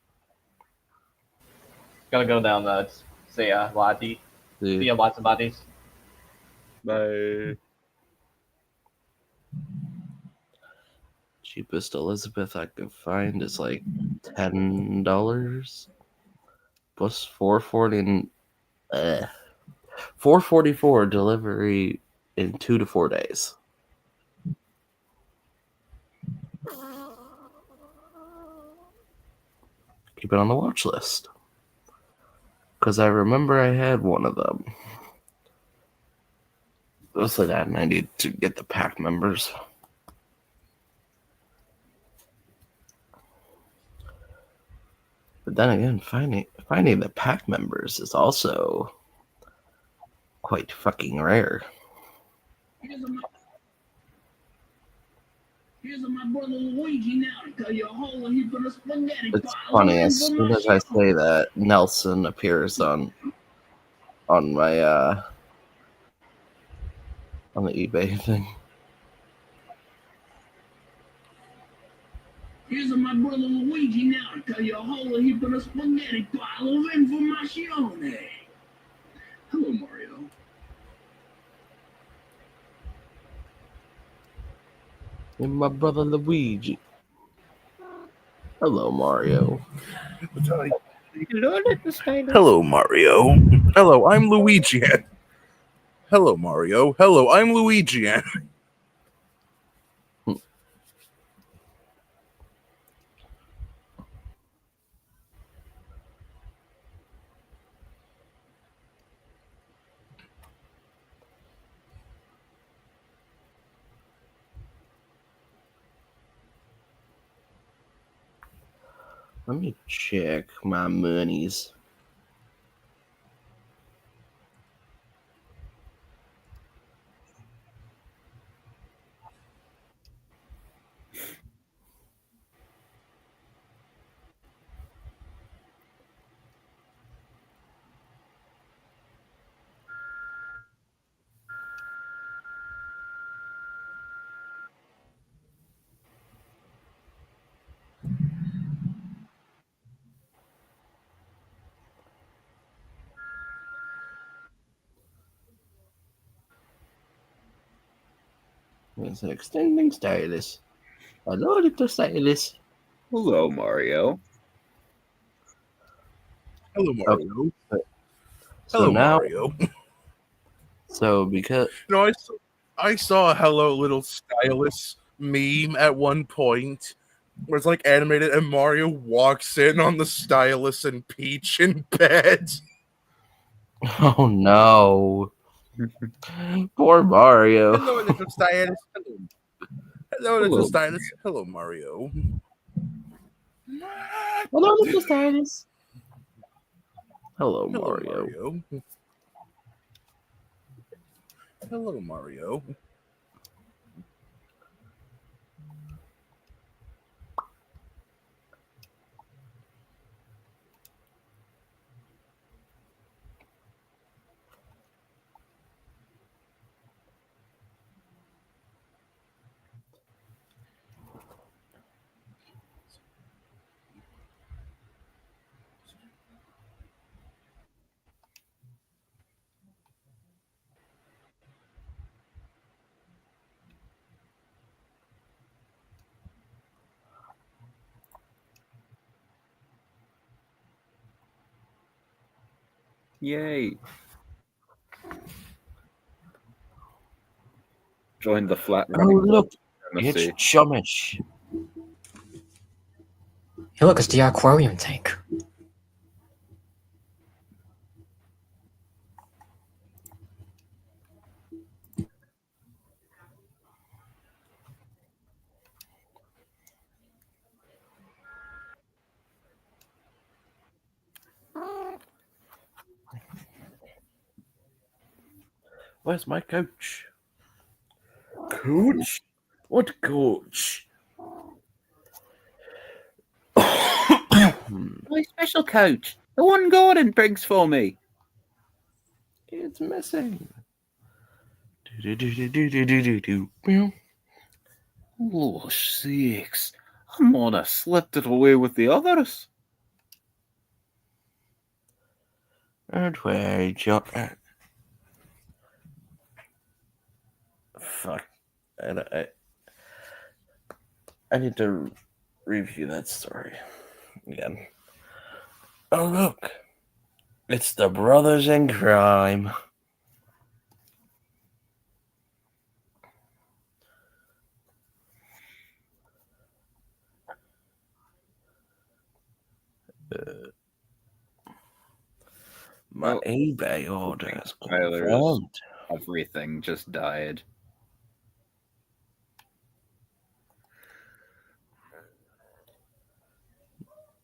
Gonna go down the say Wadi. The See Watsabadis. Bye. Cheapest Elizabeth I could find is like $10 plus 440 444 delivery in 2 to 4 days. Keep it on the watch list. Because I remember I had one of them. Mostly that, and I need to get the pack members. But then again, finding the pack members is also quite fucking rare. Here's my brother Luigi now to tell you a whole heap of the spaghetti It's pile funny, in as for soon my as I show. say that, Nelson appears on my on the eBay thing. Here's my brother Luigi now to tell you a whole heap of the spaghetti pile in for my show. Hello, Mario. And my brother Luigi. Hello, Mario. Hello, little Stylus. Hello, Mario. Hello, I'm Luigi. Hello, Mario. Hello, I'm Luigi. Let me check my monies. It's an extending stylus. Hello, little stylus. Hello, Mario. Hello, Mario. So Hello, now, Mario. so because No, I saw a Hello Little Stylus meme at one point where it's like animated and Mario walks in on the stylus and Peach in bed. oh no, poor Mario. Hello, little stylus. Hello. Hello, little Hello. stylus. Hello, Mario. Hello, little stylus. Hello, Hello, Mario. Mario. Hello, Mario. Yay. Join the flat Oh running look, supremacy. it's Chumish. Hey, look, it's the aquarium tank. Where's my coach? Coach? What coach? My special coach. The one Gordon brings for me. It's missing. Do-do-do-do-do-do-do-do. Oh, sakes. I might have slipped it away with the others. Don't worry, John. Fuck. I need to review that story again. Oh, look. It's the brothers in crime. My eBay order is confirmed. Everything just died.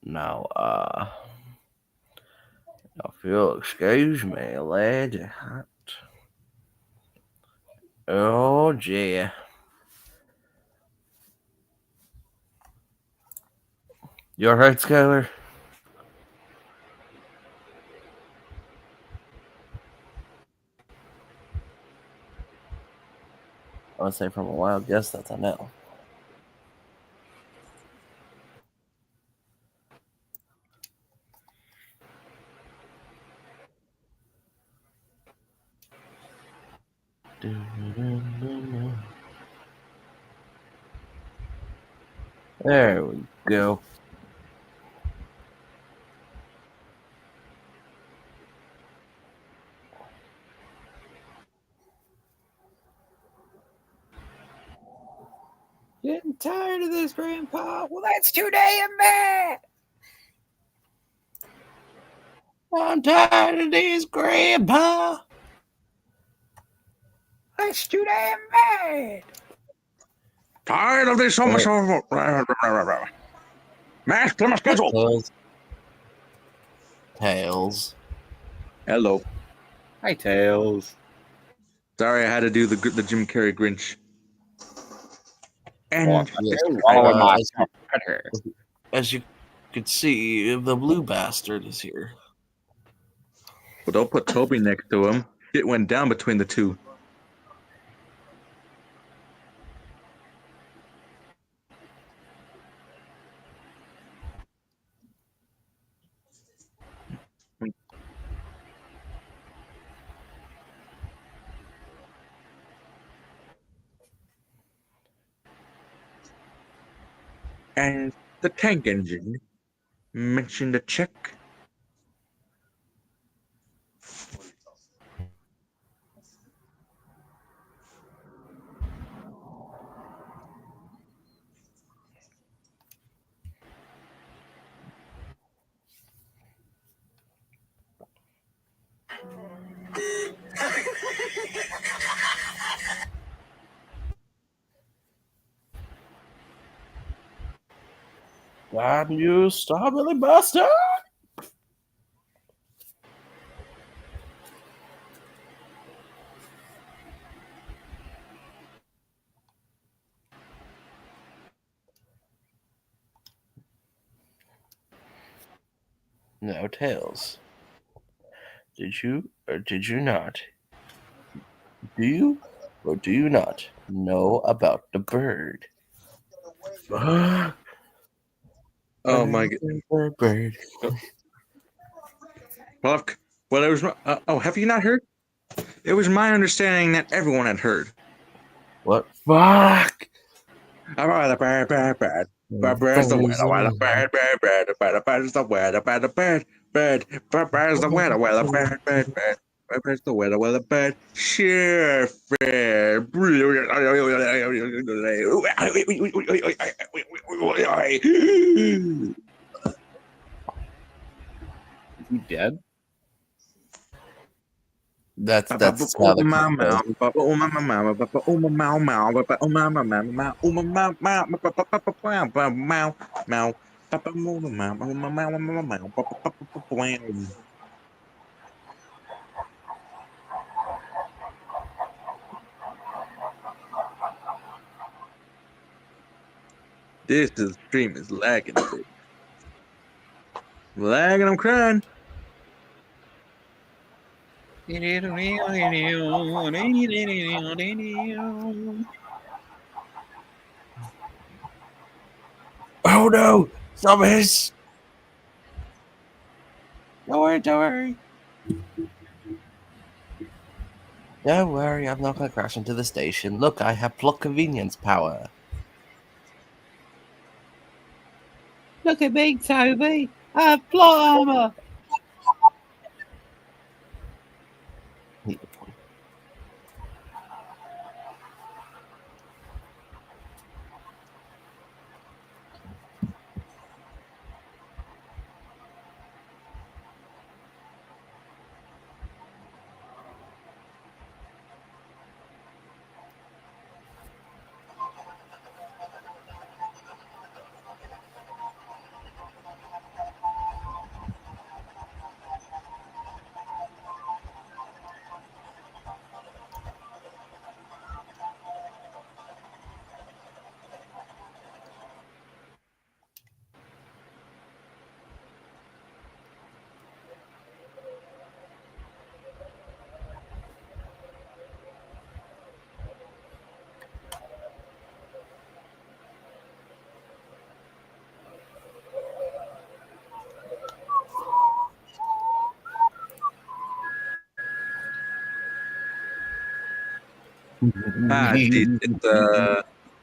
Now, if you'll excuse me, lady. Oh, gee. You alright, Skylar? I would say from a wild guess, that's a no. There we go. Getting tired of this, Grandpa. Well, that's too damn bad. I'm tired of this, Grandpa. That's too damn bad. Tired of this so much. Mash to my schedule. Tails. Hello. Hi, Tails. Sorry, I had to do the Jim Carrey Grinch. And as you could see, the blue bastard is here. Well, don't put Toby next to him. It went down between the two. And the tank engine mentioned a check. Damn you, strawberry bastard! Now, Tails. Did you or did you not? Do you or do you not know about the bird? Oh my god. Bird. Well, it was. Have you not heard? It was my understanding that everyone had heard. What? Fuck! About the bird. Bird's the weather, bird, bird's the weather, bird's the weather, bird's the weather, bird. Sure, fair. Is he dead? That's how the This stream is lagging a bit. Lagging, I'm crying. Oh no! Zombies! Don't worry. Don't worry, I'm not gonna crash into the station. Look, I have plot convenience power. Look at me, Toby. I have plot armor. Need the point.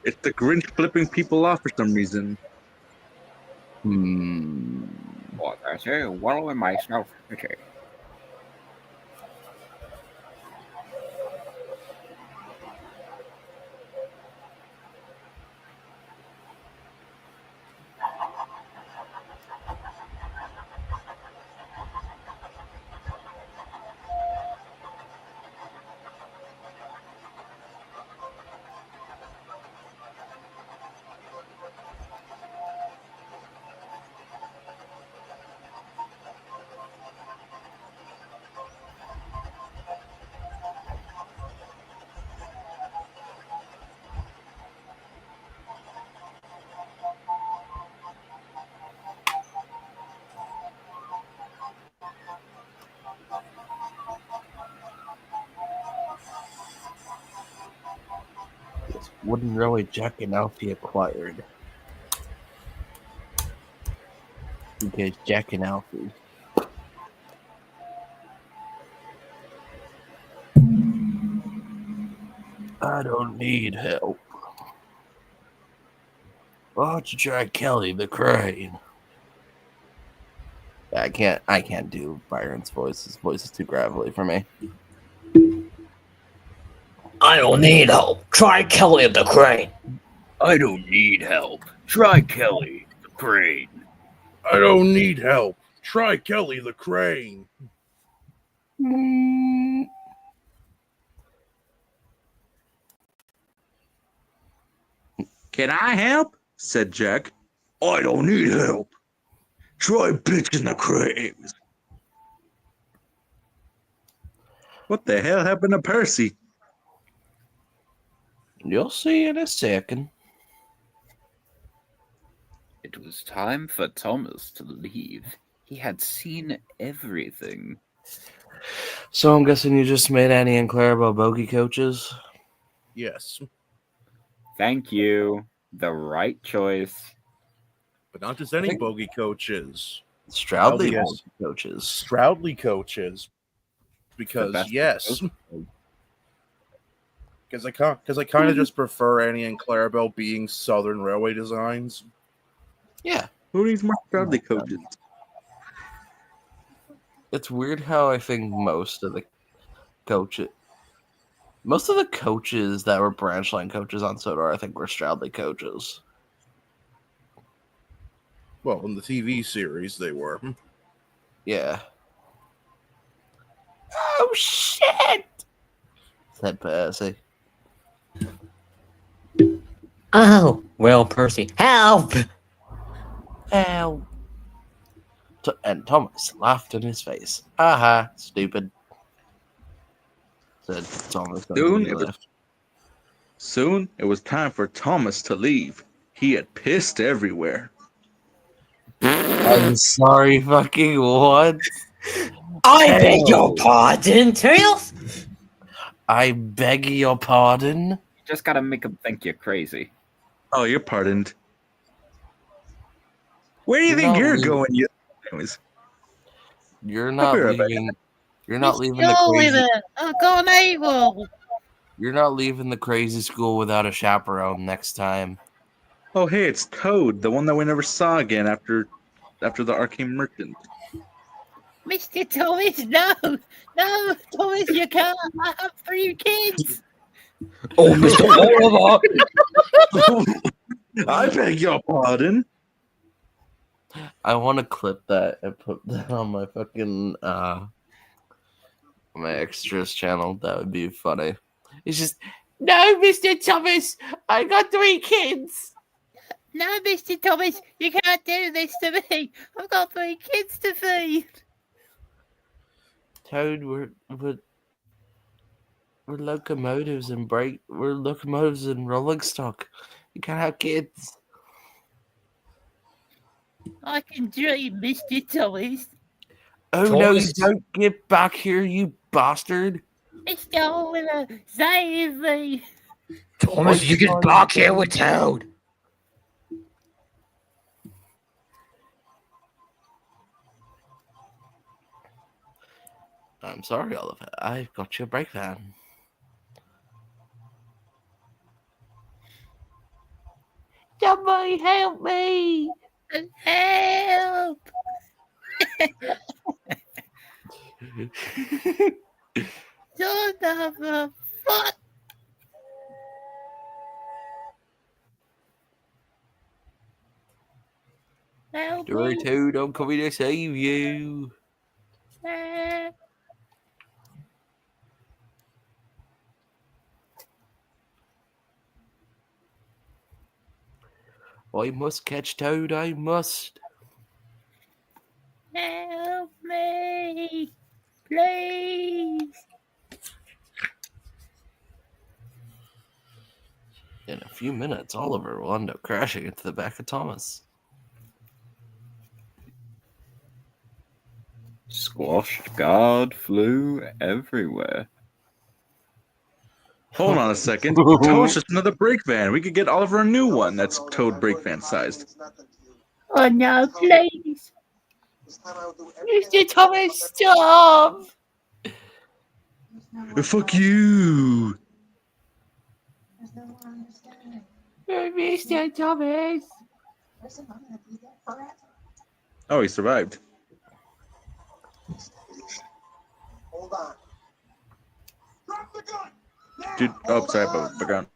It's the Grinch flipping people off for some reason. What I say, wallowing myself. Okay. This wooden railway Jack and Alfie acquired. Okay, Jack and Alfie. I don't need help. Why don't you try Kelly the Crane? I can't do Byron's voice. His voice is too gravelly for me. I don't need help. Try Kelly the Crane. I don't need help. Try Kelly the Crane. I don't need help. Try Kelly the Crane. Can I help? Said Jack. I don't need help. Try bitching the cranes. What the hell happened to Percy? You'll see in a second. It was time for Thomas to leave. He had seen everything. So I'm guessing you just made Annie and Clarabelle bogey coaches? Yes. Thank you. The right choice. But not just any bogey coaches. Stroudley Yes. coaches. Stroudley coaches. Because yes. Because I kind of just prefer Annie and Clarabelle being Southern Railway designs. Yeah. Who needs more Stroudley coaches? It's weird how I think most of the coaches that were branch line coaches on Sodor, I think were Stroudley coaches. Well, in the TV series, they were. Yeah. Oh, shit! Said Percy. Oh, well, Percy, help! Help! And Thomas laughed in his face. Aha, stupid. Said Thomas. Soon it was time for Thomas to leave. He had pissed everywhere. I'm sorry, fucking what? I beg your pardon, Tails? I beg your pardon? You just gotta make him think you're crazy. Oh, you're pardoned. Where do you think you're going? You're not leaving. You're not leaving the crazy. I've got an able. You're not leaving the crazy school without a chaperone next time. Oh, hey, it's Toad, the one that we never saw again after the Arcane Merchant. Mr. Thomas, no, Thomas, you can't. I have 3 kids. Oh, Mr. Oliver! I beg your pardon. I want to clip that and put that on my fucking my extras channel. That would be funny. It's just, no, Mr. Thomas, I got 3 kids. No, Mr. Thomas, you can't do this to me. I've got 3 kids to feed. Toad, we're locomotives and we're locomotives and rolling stock. You can't have kids. I can dream, Mr. Thomas. Oh no, you don't get back here, you bastard. Mr. Oliver, save me. Thomas, you get back here with Toad. I'm sorry, Oliver. I've got your brake van. Somebody help me! Help! Son of a fuck! Help Don't worry, me! Toad. I'm coming to save you. I must catch Toad. I must. Help me! Please! In a few minutes, Oliver will end up crashing into the back of Thomas. Squashed guard flew everywhere. Hold on a second. Toad's just another brake van. We could get Oliver a new one that's Toad brake van sized. Oh no, please! Mr. Thomas, stop! Fuck you! Mr. Thomas! Oh, he survived. Hold on. Drop the gun! Dude, oh, sorry about the background.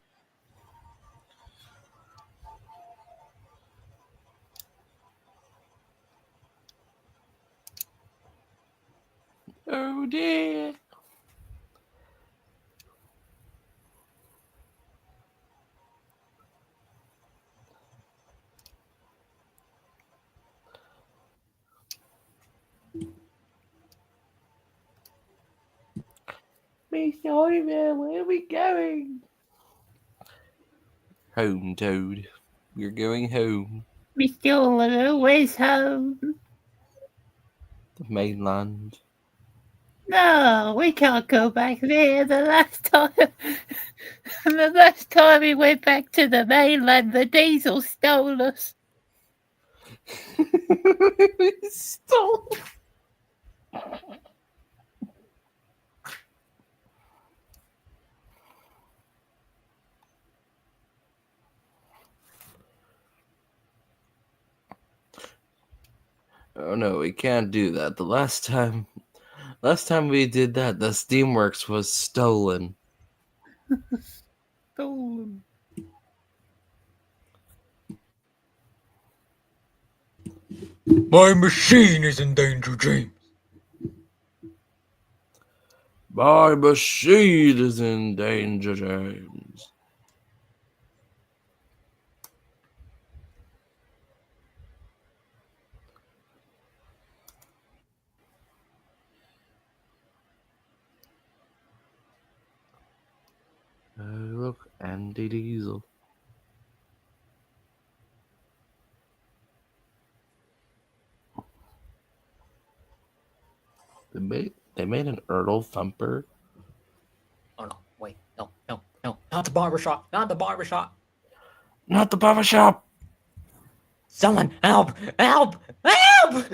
Oh dear. Mr. Oliver, where are we going? Home, Toad. We're going home. Mr. Oliver, where's home? The mainland. No, we can't go back there. The last time we went back to the mainland, the diesel stole us. Stole. Oh no, we can't do that. The last time we did that, the Steamworks was stolen. Stolen. My machine is in danger, James. My machine is in danger, James. Oh, look, Andy Diesel. They made an Ertl Thumper. Oh no, wait, no, not the barbershop, not the barbershop. Not the barbershop! Someone, help, help, help!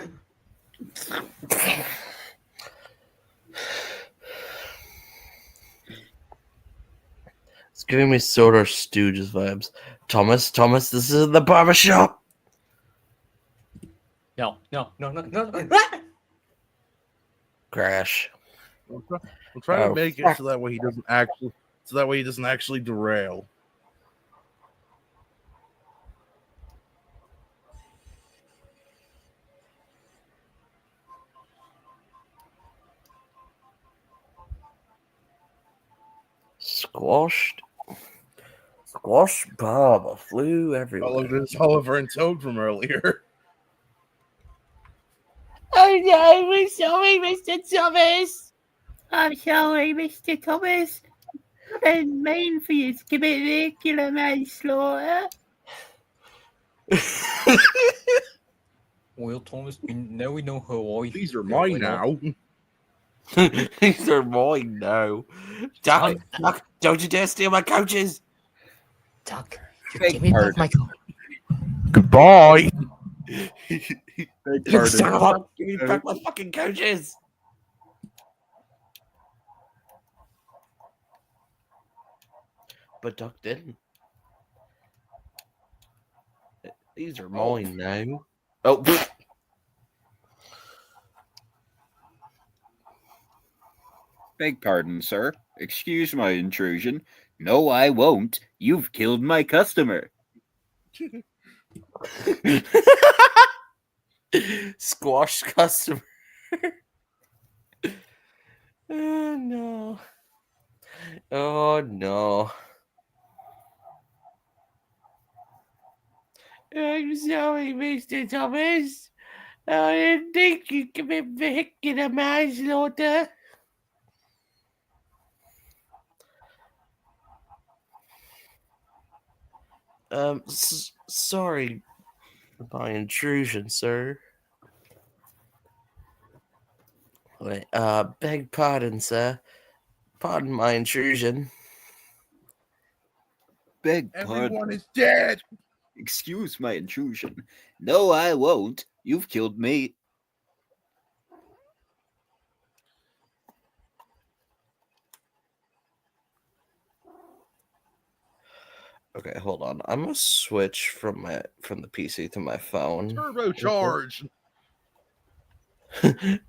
giving me Soda Stooges vibes. Thomas, this is the barber shop. No. Crash. I'm trying to make it so that way he doesn't actually derail. Squash Bob flew everywhere. Oh, look, there's Oliver and Toad from earlier. Oh no, we're sorry, Mr. Thomas. I'm sorry, Mr. Thomas. I didn't mean for you to commit vehicular manslaughter. Well, Thomas, now we know who I. These are mine now. These are mine now. Duck, don't you dare steal my coaches. Duck, give me back my coat. Goodbye. You son of a... Give me back my fucking coaches. But Duck didn't. These are mine now. Oh, pfft. Beg pardon, sir. Excuse my intrusion. No, I won't. You've killed my customer. Squash customer. Oh no. Oh no. I'm sorry, Mr. Thomas. I didn't think you'd commit vehicular manslaughter. Sorry for my intrusion, sir. Wait, beg pardon, sir. Pardon my intrusion. Beg Everyone pardon. is dead. Excuse my intrusion. No, I won't. You've killed me. Okay, hold on. I'm gonna switch from the PC to my phone. Turbocharge.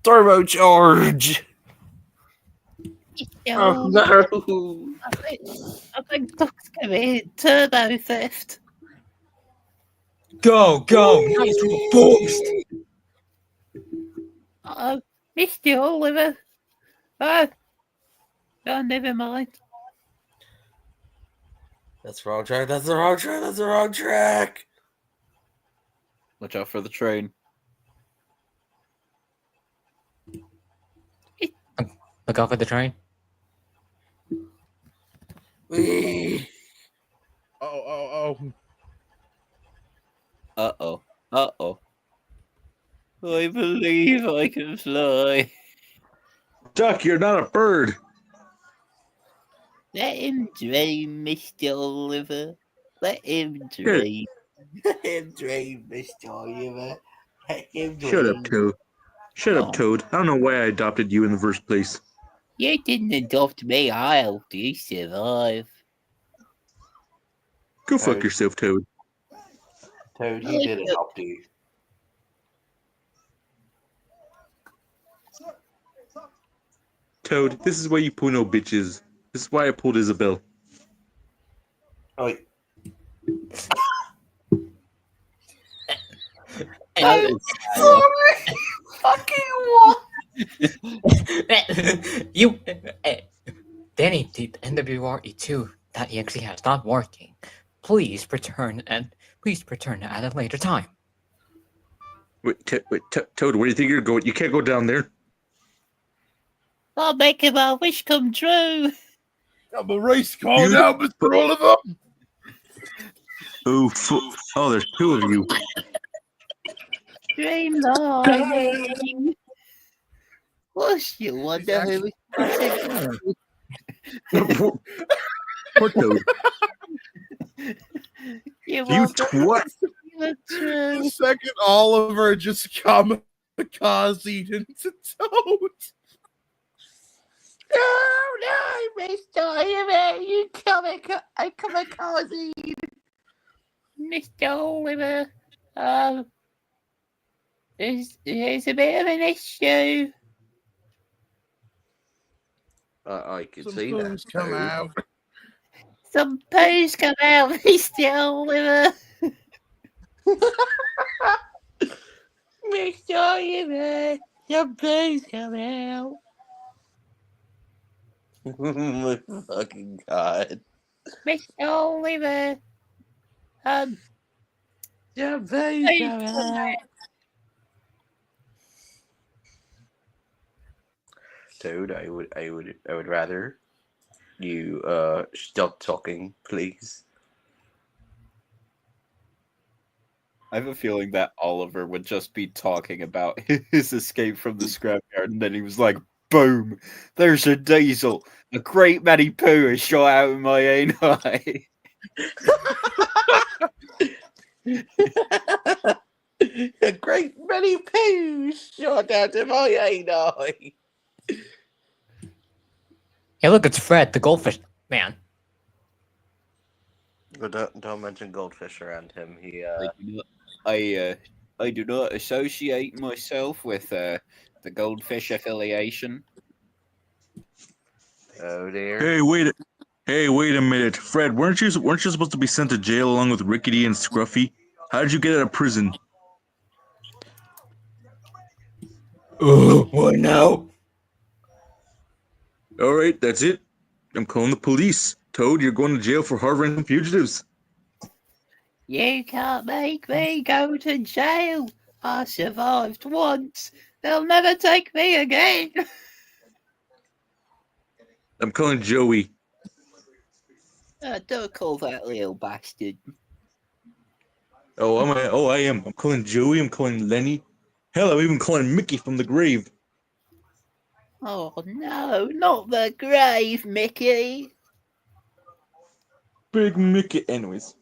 Turbocharge. Oh no! I think Duck's committed turbo theft. Go! Nice boost! Oh, Mr. Oliver. Oh, never mind. That's the wrong track. That's the wrong track. That's the wrong track. Watch out for the train. Look out for the train. Wee. Oh. Uh-oh. Uh-oh. I believe I can fly. Duck, you're not a bird. Let him dream, Mr. Oliver. Let him dream. Let him dream, Mr. Oliver. Let him dream. Shut up, Toad. Shut up, Toad. I don't know why I adopted you in the first place. You didn't adopt me. I helped you survive. Go fuck yourself, Toad. Toad, he did adopt you. Toad, this is why you pull no bitches. This is why I pulled Isabel. Oh, wait. Fucking what? You, Danny, the NWRE2 that EXE has not working. Please return at a later time. Wait, Toad, where do you think you're going? You can't go down there. I'll make my wish come true. I'm a race car now, Mr. Oliver. Oh, there's two of you. Dream on. What's you wonder who Poor Toad. You twat. The second Oliver just kamikaze into Toad. No, Mr. Oliver, you kamikaze. Mr. Oliver, there's a bit of an issue. I can Some see that. poos come Toad. out. Some poos come out, Mr. Oliver. Mr. Oliver, some poos come out. Oh my fucking god. Mr. Oliver, some poos come out. Toad, I would rather you stop talking, please. I have a feeling that Oliver would just be talking about his escape from the scrapyard, and then he was like, boom, there's a diesel. A great many poo is shot out of my own eye. A great many poos shot out of my eye. Hey, look, it's Fred, the goldfish man. But don't mention goldfish around him. I do not associate myself with the goldfish affiliation. Oh dear. Hey, wait a minute, Fred. Weren't you supposed to be sent to jail along with Rickety and Scruffy? How did you get out of prison? What now? All right, that's it. I'm calling the police. Toad, you're going to jail for harboring fugitives. You can't make me go to jail. I survived once. They'll never take me again. I'm calling Joey. Don't call that little bastard. I am. I'm calling Joey. I'm calling Lenny. Hell, I'm even calling Mickey from the grave. Oh no, not the grave, Mickey. Big Mickey. Anyways.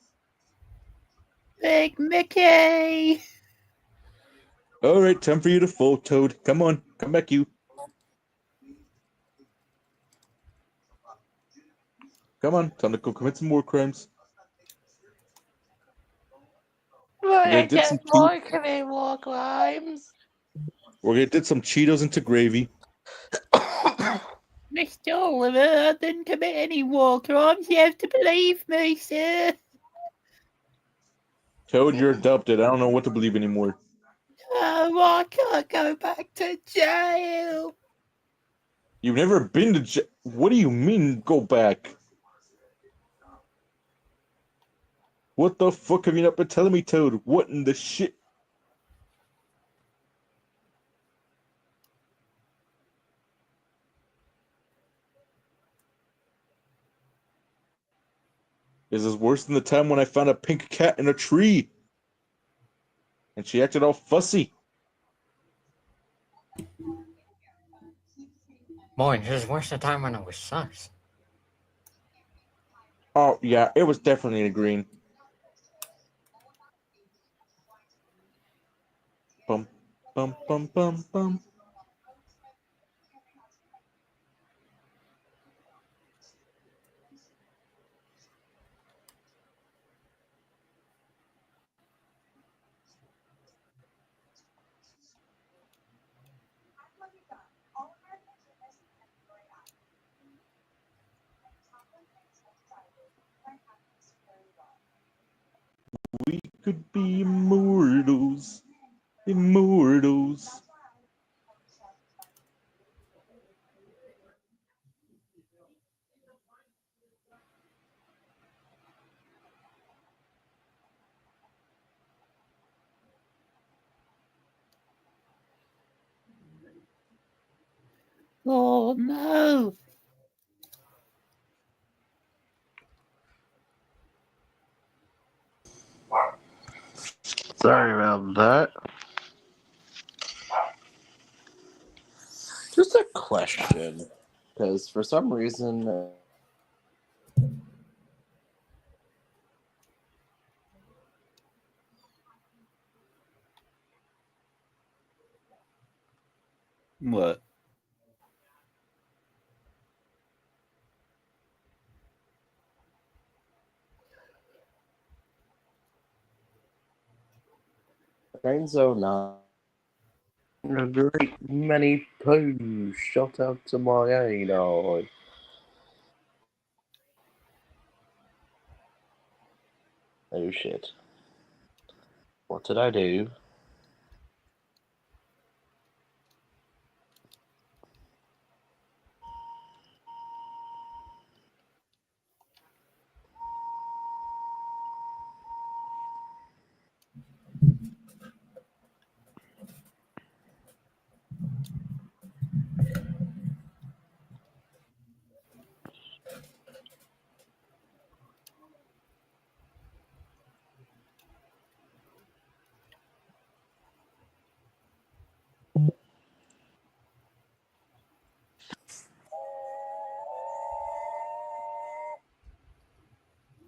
Big Mickey. All right, time for you to fold, Toad. Come on, come back, you. Come on, time to go commit some more crimes. But I did some can't more commit more crimes. We're gonna dip some Cheetos into gravy. Mr. Oliver, I didn't commit any war crimes. You have to believe me, sir. Toad, you're adopted. I don't know what to believe anymore. Oh, I can't go back to jail. You've never been to jail. What do you mean, go back? What the fuck have you not been telling me, Toad? What in the shit? This is worse than the time when I found a pink cat in a tree. And she acted all fussy. Boy, this is worse than the time when I was sus. Oh, yeah, it was definitely in a green. Bum, bum, bum, bum, bum. We could be immortals. Immortals. Oh no. Sorry about that. Just a question, because for some reason. What? Trains 09. A great many poos shot out to my anal. Oh shit. What did I do?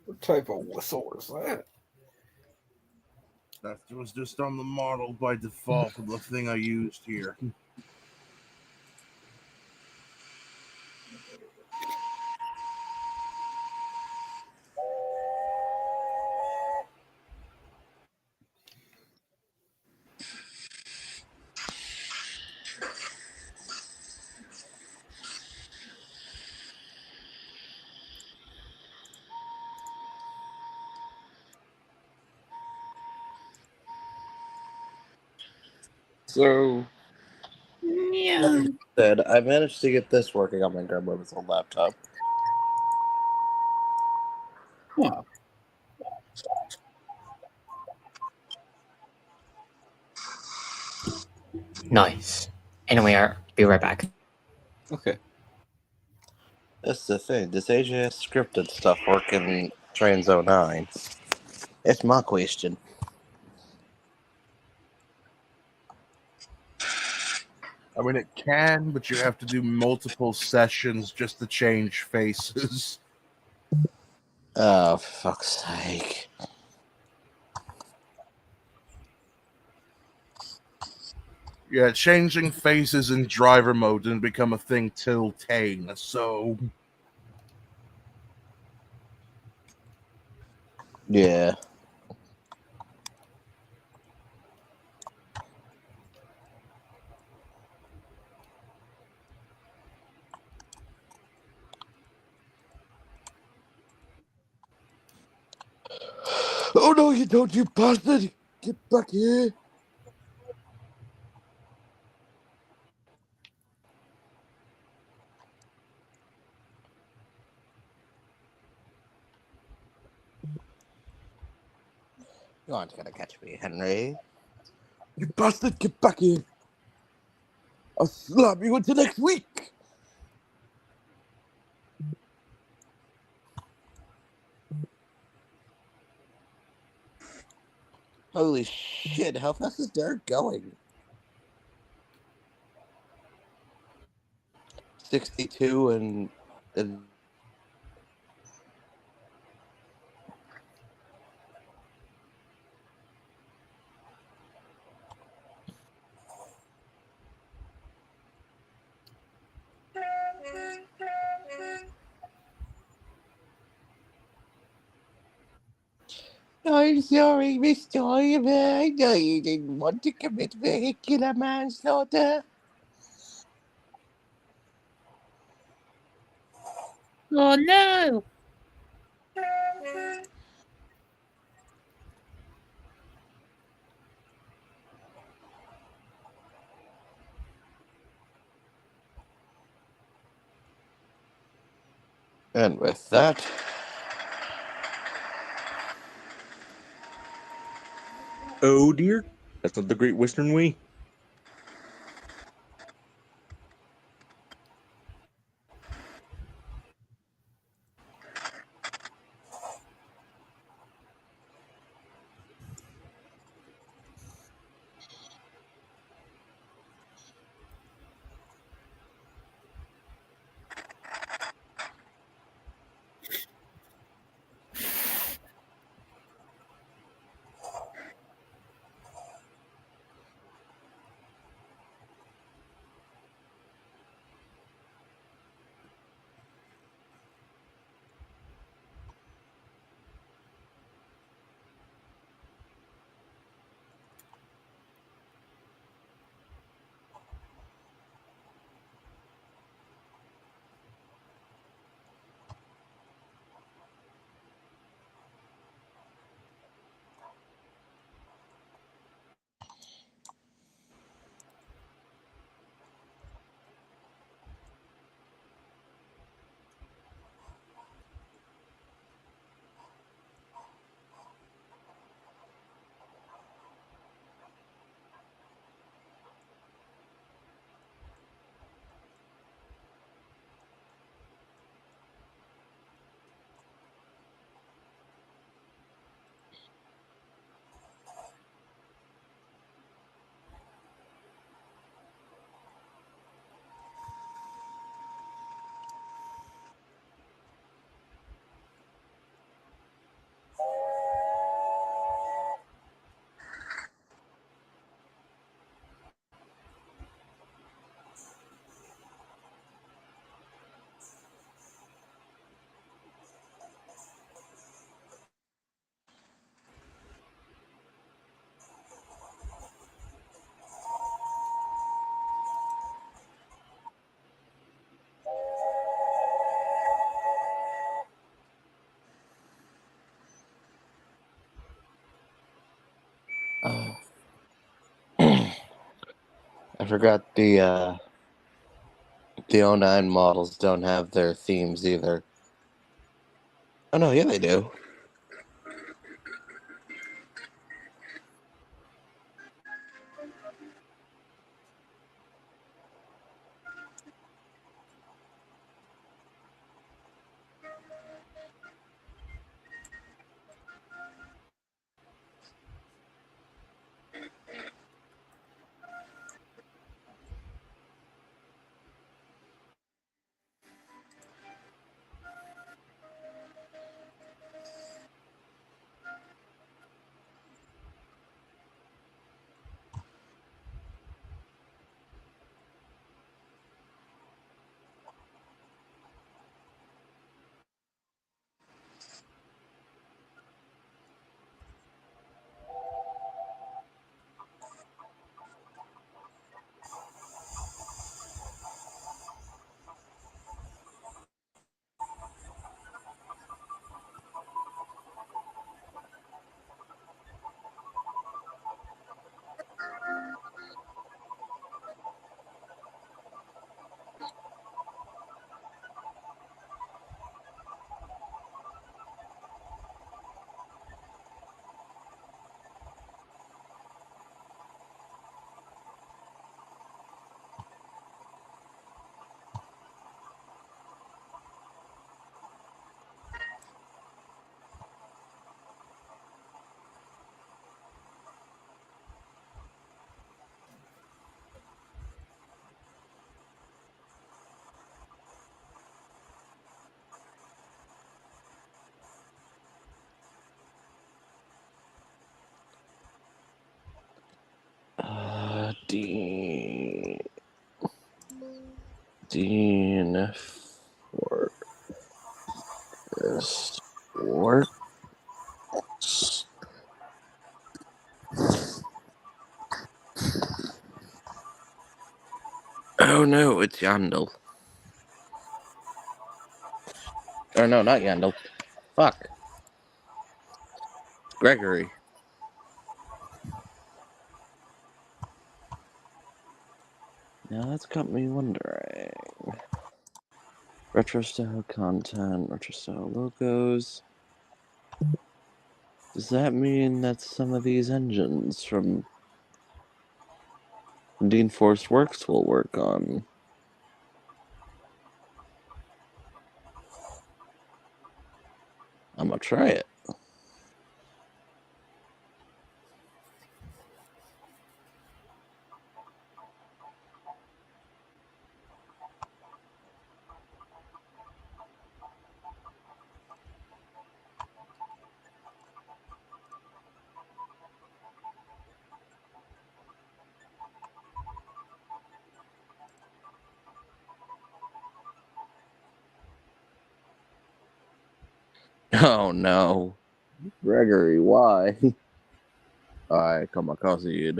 What type of whistle is that? That was just on the model by default of the thing I used here. So, Yeah. like I said, I managed to get this working on my grandmother's old laptop. Huh. Nice. Anyway, I'll be right back. Okay. That's the thing. Does AJS scripted stuff work in Trains 09? It's my question. I mean, it can, but you have to do multiple sessions just to change faces. Oh, for fuck's sake. Yeah, changing faces in driver mode didn't become a thing till Tane, so... Yeah. Oh no, you don't, you bastard! Get back here! You aren't gonna catch me, Henry. You bastard, get back here! I'll slap you into next week! Holy shit, how fast is Derek going? 62 and I'm sorry, Mr. Oliver. I know you didn't want to commit vehicular manslaughter. Oh no! And with that, Oh dear, that's not the Great Western Way. I forgot the 09 models don't have their themes either. Oh no, yeah they do. Dean Forrest Works. Oh no, it's Yandel. Or no, not Yandel. Fuck. Gregory. Now that's got me wondering. Retro style content, retro style logos. Does that mean that some of these engines from Dean Force Works will work on? I'm gonna try it. Oh no. Gregory, why? I kamikaze.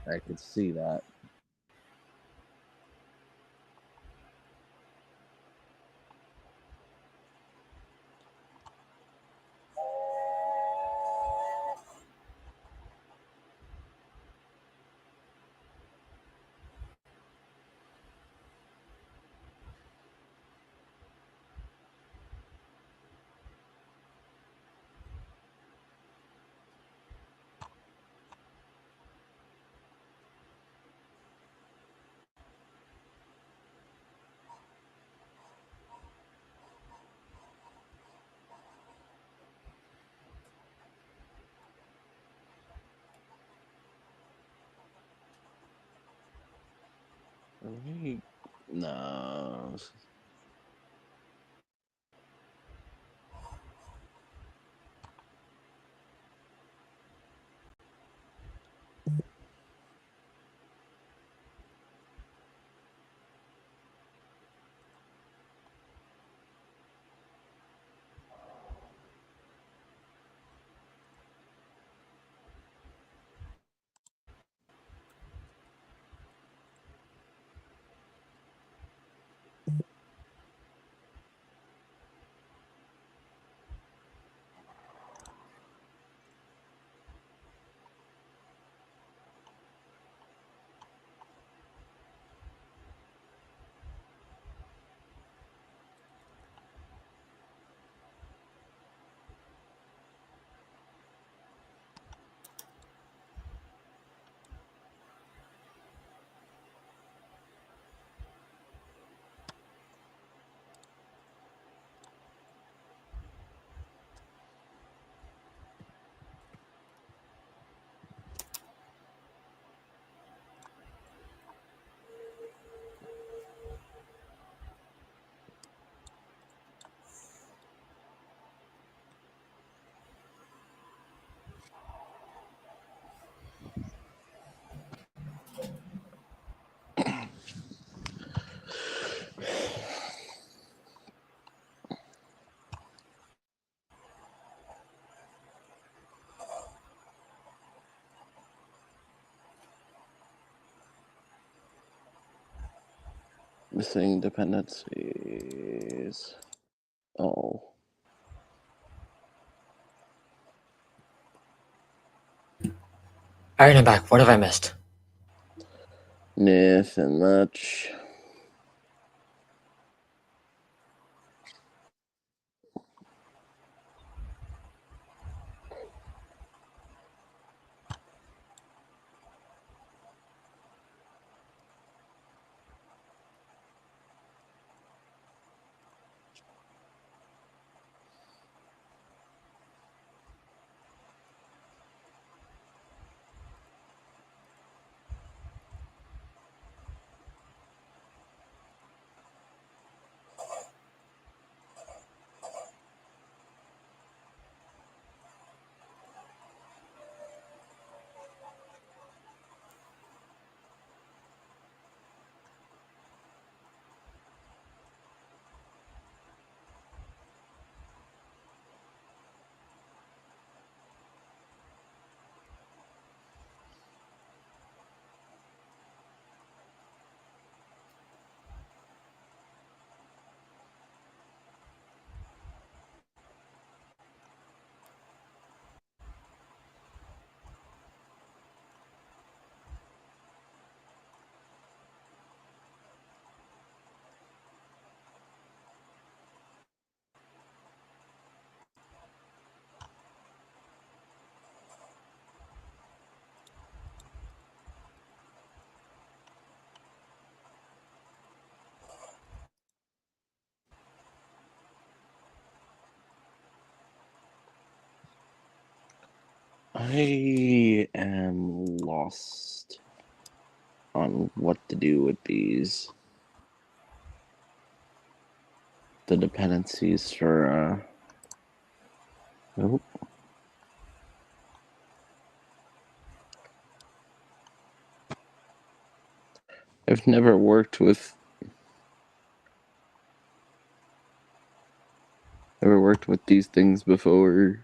I could see that. No. Missing dependencies. Oh. Alright, I'm back. What have I missed? Nothing much. I am lost on what to do with these. The dependencies for, nope. I've never worked with these things before.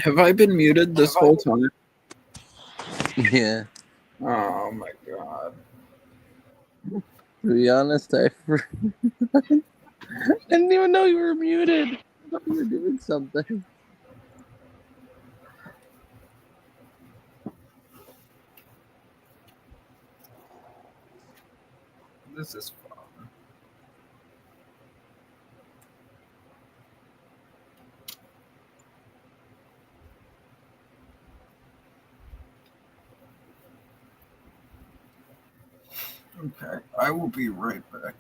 Have I been muted this whole time? Yeah. Oh my god. To be honest, I didn't even know you were muted. I thought you were doing something. This is fun. Okay, I will be right back.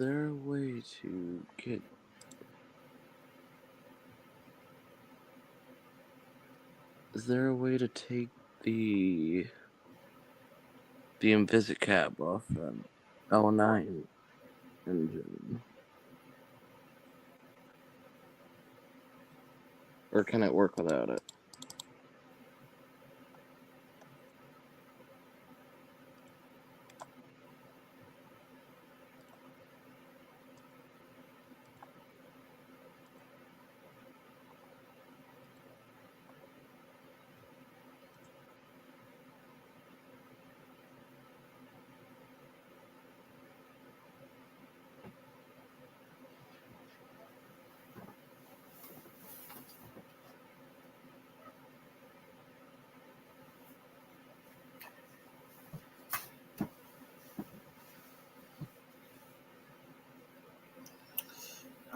there a way to get... Is there a way to take the Invisicab off an L9 engine? Or can it work without it?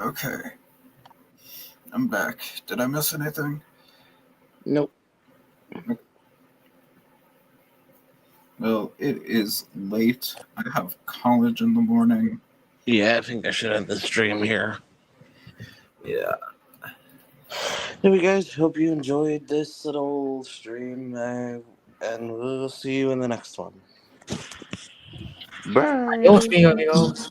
Okay. I'm back. Did I miss anything? Nope. Well, it is late. I have college in the morning. Yeah, I think I should end the stream here. Yeah. Anyway, guys, hope you enjoyed this little stream, and we'll see you in the next one. Bye. Adios, mi amigos.